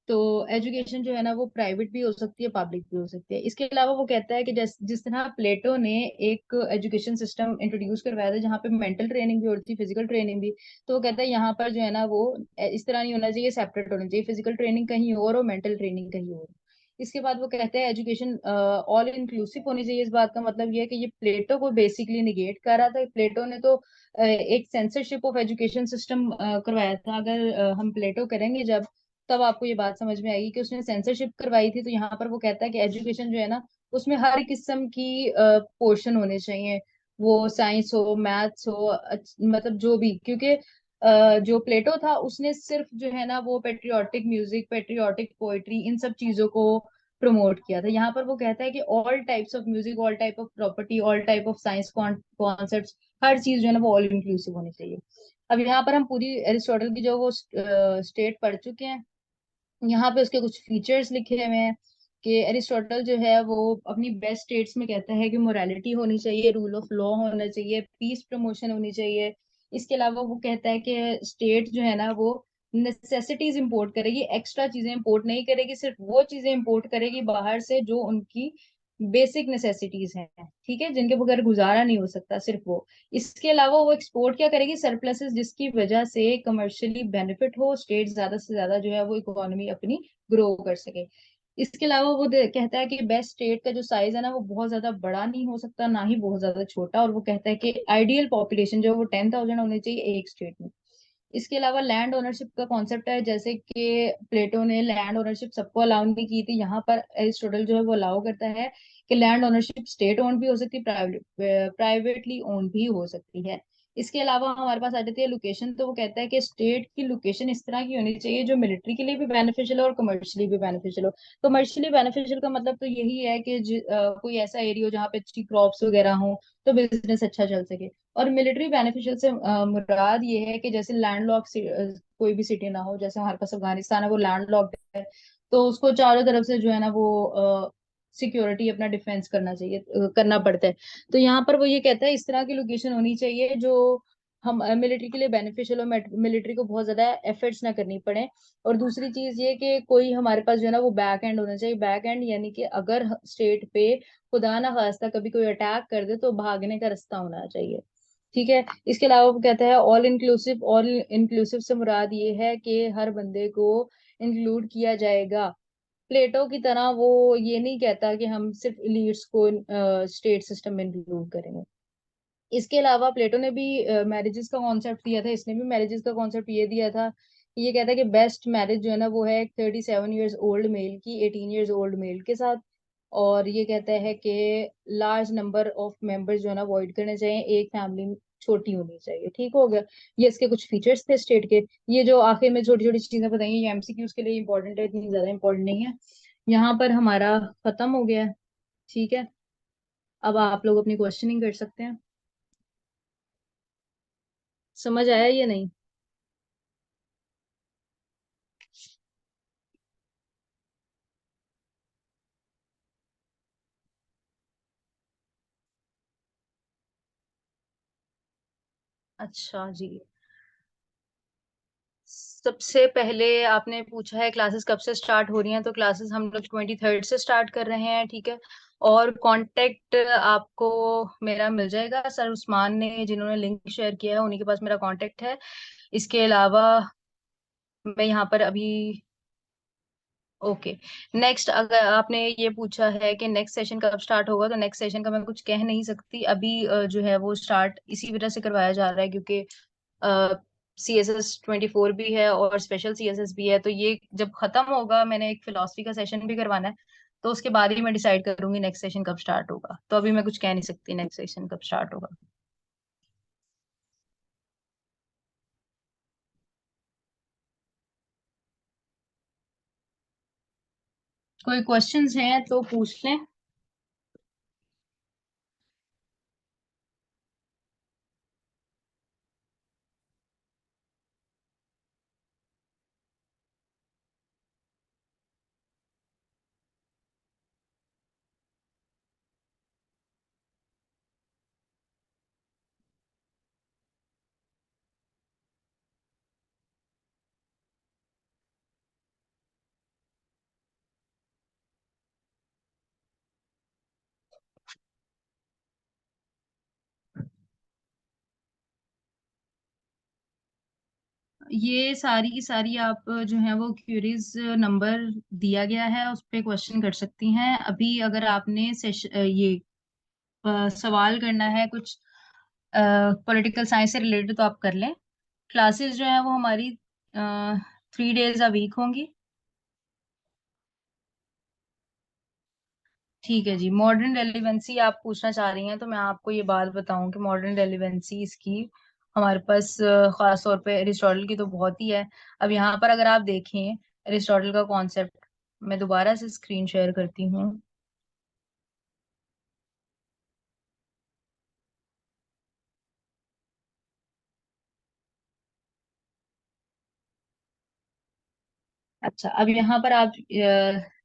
तो एजुकेशन जो है ना वो प्राइवेट भी हो सकती है, पब्लिक भी हो सकती है। इसके अलावा वो कहता है कि जिस तरह प्लेटो ने एक एजुकेशन सिस्टम इंट्रोड्यूस करवाया था जहाँ पे मेंटल ट्रेनिंग भी होती थी, फिजिकल ट्रेनिंग भी, तो वो कहता है यहाँ पर जो है ना वो इस तरह नहीं होना चाहिए, सेपरेट होना चाहिए, फिजिकल ट्रेनिंग कहीं और मेंटल ट्रेनिंग कहीं और। इसके बाद वो कहते हैं एजुकेशन ऑल इंक्लूसिव होनी चाहिए। इस बात का मतलब ये है कि ये प्लेटो को बेसिकली निगेट कर रहा था। प्लेटो ने तो एक सेंसरशिप ऑफ एजुकेशन सिस्टम करवाया था। अगर हम प्लेटो करेंगे जब, तब आपको ये बात समझ में आएगी कि उसने सेंसरशिप करवाई थी। तो यहाँ पर वो कहता है कि एजुकेशन जो है ना उसमें हर किस्म की पोर्शन होने चाहिए, वो साइंस हो, मैथ्स हो, मतलब जो भी, क्योंकि जो प्लेटो था उसने सिर्फ जो है ना वो पेट्रियोटिक म्यूजिक, पेट्रियोटिक पोएट्री, इन सब चीजों को प्रमोट किया था। यहाँ पर वो कहता है कि all types of music, all type of property, all type of science concept, हर चीज जो है ना वो ऑल इंक्लूसिव होनी चाहिए। अब यहाँ पर हम पूरी एरिस्टोटल की जो वो स्टेट पढ़ चुके हैं। यहाँ पे उसके कुछ फीचर्स लिखे हुए हैं कि एरिस्टोटल जो है वो अपनी बेस्ट स्टेट्स में कहता है कि मोरालिटी होनी चाहिए, रूल ऑफ लॉ होना चाहिए, पीस प्रमोशन होनी चाहिए। इसके अलावा वो कहता है कि स्टेट जो है ना वो नेसेसिटीज इंपोर्ट करेगी, एक्स्ट्रा चीजें इंपोर्ट नहीं करेगी, सिर्फ वो चीजें इंपोर्ट करेगी बाहर से जो उनकी बेसिक नेसेसिटीज हैं, ठीक है, जिनके बगैर गुजारा नहीं हो सकता, सिर्फ वो। इसके अलावा वो एक्सपोर्ट क्या करेगी, सरप्लसेस, जिसकी वजह से कमर्शियली बेनिफिट हो, स्टेट ज्यादा से ज्यादा जो है वो इकोनॉमी अपनी ग्रो कर सके। इसके अलावा वो कहता है कि बेस्ट स्टेट का जो साइज है ना वो बहुत ज्यादा बड़ा नहीं हो सकता, ना ही बहुत ज्यादा छोटा, और वो कहता है कि आइडियल पॉपुलेशन जो है वो 10,000 होनी चाहिए एक स्टेट में। इसके अलावा लैंड ओनरशिप का कॉन्सेप्ट है, जैसे कि प्लेटो ने लैंड ओनरशिप सबको अलाउ नहीं की थी, यहाँ पर एरिस्टोटल जो है वो अलाउ करता है कि लैंड ओनरशिप स्टेट ओन भी हो सकती है, प्राइवेटली ओन भी हो सकती है। इसके अलावा हमारे पास आ जाती है लोकेशन। तो वो कहता है कि स्टेट की लोकेशन इस तरह की होनी चाहिए जो मिलिट्री के लिए भी बेनिफिशियल हो और कमर्शियली भी बेनिफिशियल हो। कमर्शियली बेनिफिशियल का मतलब तो यही है कि कोई ऐसा एरिया हो जहाँ पे अच्छी क्रॉप्स वगैरह हो तो बिजनेस अच्छा चल सके। और मिलिट्री बेनिफिशियल से मुराद ये है कि जैसे लैंडलॉक कोई भी सिटी ना हो, जैसे हमारे पास अफगानिस्तान है वो लैंडलॉक्ड है, तो उसको चारों तरफ से जो है ना वो सिक्योरिटी अपना डिफेंस करना चाहिए, करना पड़ता है। तो यहाँ पर वो ये कहता है इस तरह की लोकेशन होनी चाहिए जो हम मिलिट्री के लिए बेनिफिशियल हो, मिलिट्री को बहुत ज्यादा एफर्ट्स ना करनी पड़े। और दूसरी चीज ये कि कोई हमारे पास जो है ना वो बैक एंड होना चाहिए। बैक एंड यानी कि अगर स्टेट पे खुदा ना खास्ता कभी कोई अटैक कर दे तो भागने का रास्ता होना चाहिए। ठीक है, इसके अलावा वो कहता है ऑल इंक्लूसिव। ऑल इंक्लूसिव से मुराद ये है कि हर बंदे को इंक्लूड किया जाएगा। प्लेटो की तरह वो ये नहीं कहता कि हम सिर्फ इलीट्स को स्टेट सिस्टम में इंक्लूड करेंगे। इसके अलावा प्लेटो ने भी मैरिजेस का कॉन्सेप्ट दिया था। इसने भी मैरिजेस का कॉन्सेप्ट ये दिया था, ये कहता है कि बेस्ट मैरिज जो है ना वो है 37 ईयर्स ओल्ड मेल की 18 ईयर्स ओल्ड मेल के साथ। और ये कहता है कि लार्ज नंबर ऑफ मेंबर्स जो है ना अवॉइड करने चाहिए, एक फैमिली छोटी होनी चाहिए। ठीक हो गया। ये इसके कुछ फीचर्स थे स्टेट के। ये जो आखिर में छोटी छोटी चीजें बताएंगे ये एमसीक्यूज के लिए इंपॉर्टेंट है, इतनी ज्यादा इंपॉर्टेंट नहीं है। यहाँ पर हमारा खत्म हो गया है। ठीक है, अब आप लोग अपनी क्वेश्चनिंग कर सकते हैं। समझ आया ये नहीं? अच्छा जी। सबसे पहले आपने पूछा है क्लासेस कब से स्टार्ट हो रही हैं, तो क्लासेस हम लोग 23rd से स्टार्ट कर रहे हैं। ठीक है। और कांटेक्ट आपको मेरा मिल जाएगा, सर उस्मान ने जिन्होंने लिंक शेयर किया है उन्हीं के पास मेरा कांटेक्ट है। इसके अलावा मैं यहाँ पर अभी, ओके। नेक्स्ट, अगर आपने ये पूछा है कि नेक्स्ट सेशन कब स्टार्ट होगा, तो नेक्स्ट सेशन का मैं कुछ कह नहीं सकती अभी। जो है वो स्टार्ट इसी वजह से करवाया जा रहा है क्योंकि CSS 24 भी है और स्पेशल CSS भी है। तो ये जब खत्म होगा, मैंने एक फिलोसफी का सेशन भी करवाना है, तो उसके बाद ही मैं डिसाइड करूंगी नेक्स्ट सेशन कब स्टार्ट होगा। तो अभी मैं कुछ कह नहीं सकती नेक्स्ट सेशन कब स्टार्ट होगा। कोई क्वेश्चंस हैं तो पूछ लें। ये सारी की सारी आप जो है वो क्यूरीज नंबर दिया गया है, उस पे क्वेश्चन कर सकती हैं। अभी अगर आपने ये सवाल करना है कुछ पॉलिटिकल साइंस से रिलेटेड तो आप कर लें। क्लासेस जो है वो हमारी 3 days अ वीक होंगी। ठीक है जी। मॉडर्न रेलिवेंसी आप पूछना चाह रही हैं, तो मैं आपको ये बात बताऊं कि मॉडर्न रेलिवेंसी इसकी हमारे पास खास तौर पे एरिस्टोटल की तो बहुत ही है। अब यहाँ पर अगर आप देखें एरिस्टोटल का कॉन्सेप्ट, मैं दोबारा से स्क्रीन शेयर करती हूँ। अच्छा, अब यहाँ पर आप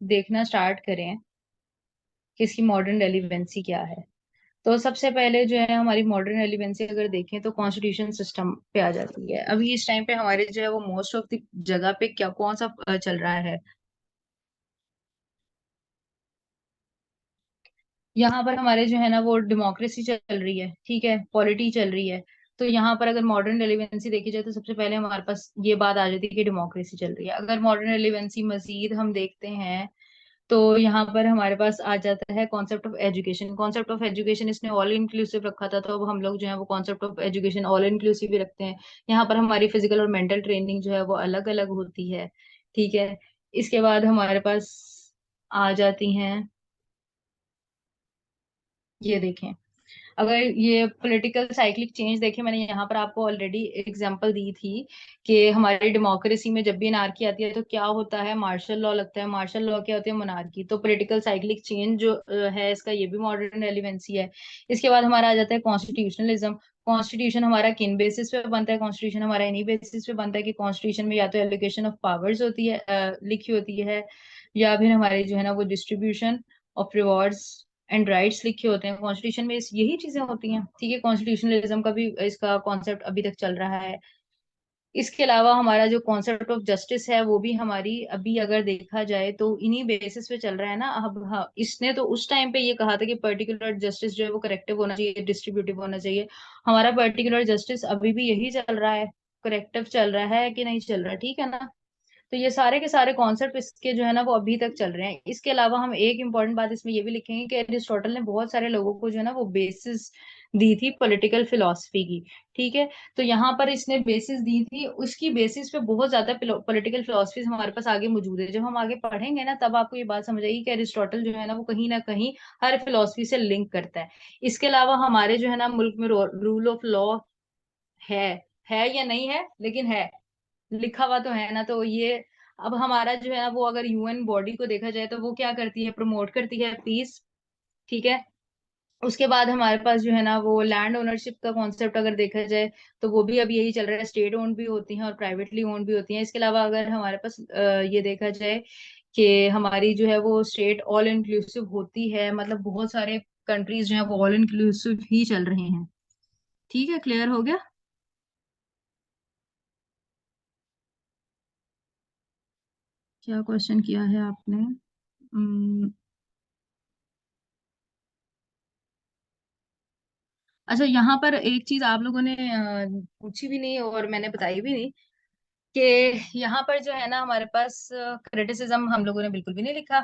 देखना स्टार्ट करें कि इसकी मॉडर्न रेलिवेंसी क्या है। तो सबसे पहले जो है हमारी मॉडर्न रेलिवेंसी अगर देखें तो कॉन्स्टिट्यूशन सिस्टम पे आ जाती है। अभी इस टाइम पे हमारे जो है वो मोस्ट ऑफ द जगह पे क्या कौन सा चल रहा है। यहाँ पर हमारे जो है ना वो डेमोक्रेसी चल रही है, ठीक है, पॉलिटी चल रही है। तो यहाँ पर अगर मॉडर्न रेलिवेंसी देखी जाए तो सबसे पहले हमारे पास ये बात आ जाती है कि डेमोक्रेसी चल रही है। अगर मॉडर्न रेलिवेंसी मजीद हम देखते हैं तो यहाँ पर हमारे पास आ जाता है concept of education. Concept of education इसने ऑल इंक्लूसिव रखा था, तो अब हम लोग जो है वो concept of education all inclusive भी रखते हैं। यहाँ पर हमारी फिजिकल और मेंटल ट्रेनिंग जो है वो अलग अलग होती है। ठीक है। इसके बाद हमारे पास आ जाती हैं, ये देखें, अगर ये पॉलिटिकल साइक्लिक चेंज देखें, मैंने यहाँ पर आपको ऑलरेडी एग्जांपल दी थी कि हमारी डेमोक्रेसी में जब भी अनार्की आती है तो क्या होता है, मार्शल लॉ लगता है। मार्शल लॉ क्या होती है, मोनार्की। तो पॉलिटिकल साइक्लिक चेंज जो है इसका ये भी मॉडर्न रेलिवेंसी है। इसके बाद हमारा आ जाता है कॉन्स्टिट्यूशनलिज्म। कॉन्स्टिट्यूशन हमारा किन बेसिस पे बनता है, कॉन्स्टिट्यूशन हमारा इन्हीं बेसिस पे बनता है कि कॉन्स्टिट्यूशन में या तो एलोकेशन ऑफ पावर्स होती है, लिखी होती है, या फिर हमारी जो है ना वो distribution of rewards and rights लिखे होते हैं। कॉन्स्टिट्यूशन में यही चीजें होती हैं। ठीक है। कॉन्स्टिट्यूशनलिज्म का भी इसका कॉन्सेप्ट अभी तक चल रहा है। इसके अलावा हमारा जो कॉन्सेप्ट ऑफ जस्टिस है वो भी हमारी अभी अगर देखा जाए तो इन्हीं बेसिस पे चल रहा है ना। अब हाँ, इसने तो उस टाइम पे ये कहा था कि पर्टिकुलर जस्टिस जो है वो करेक्टिव होना चाहिए, डिस्ट्रीब्यूटिव होना चाहिए। हमारा पर्टिकुलर जस्टिस अभी भी यही चल रहा है, करेक्टिव चल रहा है कि नहीं चल रहा, ठीक है ना। तो ये सारे के सारे कॉन्सेप्ट इसके जो है ना वो अभी तक चल रहे हैं। इसके अलावा हम एक इम्पॉर्टेंट बात इसमें ये भी लिखेंगे कि अरिस्टोटल ने बहुत सारे लोगों को जो है ना वो बेसिस दी थी पॉलिटिकल फिलोसफी की। ठीक है, तो यहाँ पर इसने बेसिस दी थी, उसकी बेसिस पे बहुत ज्यादा पॉलिटिकल फिलोसफीज हमारे पास आगे मौजूद है। जब हम आगे पढ़ेंगे ना तब आपको ये बात समझ आएगी कि अरिस्टोटल जो है ना कहीं हर फिलोसफी से लिंक करता है। इसके अलावा हमारे जो है ना मुल्क में रूल ऑफ लॉ है है या नहीं है, लेकिन है, लिखा हुआ तो है ना। तो ये अब हमारा जो है ना वो अगर यूएन बॉडी को देखा जाए तो वो क्या करती है, प्रमोट करती है पीस। ठीक है, उसके बाद हमारे पास जो है ना वो लैंड ओनरशिप का कॉन्सेप्ट अगर देखा जाए तो वो भी अभी यही चल रहा है, स्टेट ओन्ड भी होती हैं और प्राइवेटली ओन्ड भी होती हैं। इसके अलावा अगर हमारे पास ये देखा जाए कि हमारी जो है वो स्टेट ऑल इंक्लूसिव होती है, मतलब बहुत सारे कंट्रीज जो है वो ऑल इंक्लूसिव ही चल रहे हैं। ठीक है, क्लियर हो गया? क्या क्वेश्चन किया है आपने? अच्छा, यहाँ पर एक चीज आप लोगों ने पूछी भी नहीं और मैंने बताई भी नहीं कि यहाँ पर जो है ना हमारे पास क्रिटिसिज्म हम लोगों ने बिल्कुल भी नहीं लिखा।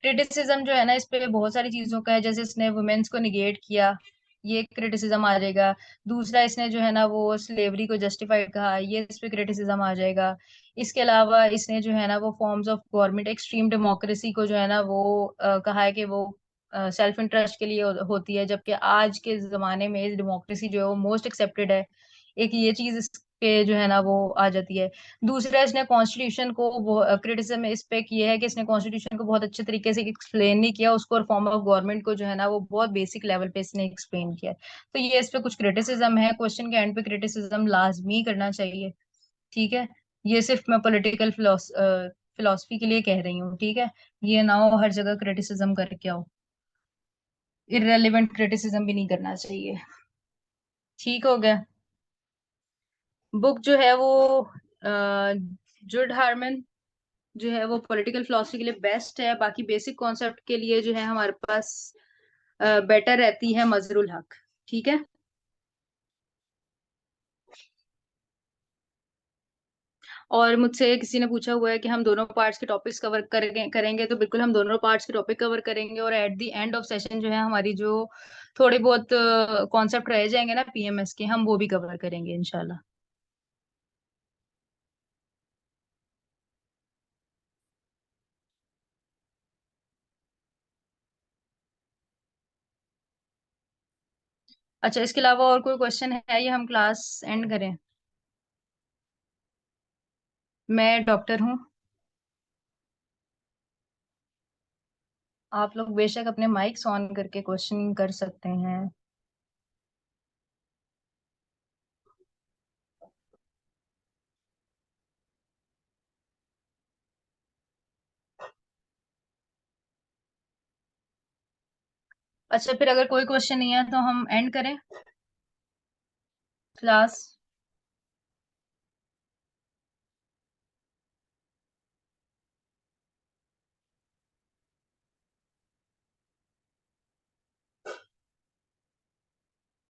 क्रिटिसिज्म जो है ना इस पे बहुत सारी चीजों का है, जैसे इसने वुमेन्स को निगेट किया, ये क्रिटिसिज्म आ जाएगा। दूसरा, इसने जो है ना वो स्लेवरी को जस्टिफाइड कहा, ये इस पे क्रिटिसिज्म आ जाएगा। इसके अलावा इसने जो है ना वो forms of government extreme democracy को जो है ना वो कहा है कि वो सेल्फ इंटरेस्ट के लिए होती है, जबकि आज के जमाने में डेमोक्रेसी जो है वो मोस्ट एक्सेप्टेड है। एक ये चीज इस पे जो है ना वो आ जाती है। दूसरा, इसने कॉन्स्टिट्यूशन को क्रिटिसिज्म इस पे किया है कि इसने कॉन्स्टिट्यूशन को बहुत अच्छे तरीके से एक्सप्लेन नहीं किया उसको, और फॉर्म ऑफ गवर्नमेंट को जो है ना वो बहुत बेसिक लेवल पे इसने एक्सप्लेन किया है। तो ये इस पे कुछ क्रिटिसिज्म है, क्वेश्चन के एंड पे क्रिटिसिज्म लाजमी करना चाहिए। ठीक है, ये सिर्फ मैं पॉलिटिकल फिलोसफी के लिए कह रही हूँ। ठीक है, ये ना हो हर जगह क्रिटिसिज्म करके आओ, इररेलेवेंट क्रिटिसिज्म भी नहीं करना चाहिए। ठीक हो गया? बुक जो है वो जुड हार्मन जो है वो पॉलिटिकल फिलोसफी के लिए बेस्ट है। बाकी बेसिक कॉन्सेप्ट के लिए जो है हमारे पास बेटर रहती है मजरुल हक। ठीक है, और मुझसे किसी ने पूछा हुआ है कि हम दोनों पार्ट्स के टॉपिक्स कवर करेंगे, तो बिल्कुल हम दोनों पार्ट्स के टॉपिक कवर करेंगे, और eight the end of session जो है हमारी जो थोड़े बहुत कॉन्सेप्ट रह जाएंगे ना पीएमएस के, हम वो भी कवर करेंगे इंशाल्लाह। अच्छा, इसके अलावा और कोई क्वेश्चन है या हम क्लास एंड करें? मैं डॉक्टर हूँ। आप लोग बेशक अपने माइक्स ऑन करके क्वेश्चनिंग कर सकते हैं। अच्छा, फिर अगर कोई क्वेश्चन नहीं है तो हम एंड करें क्लास।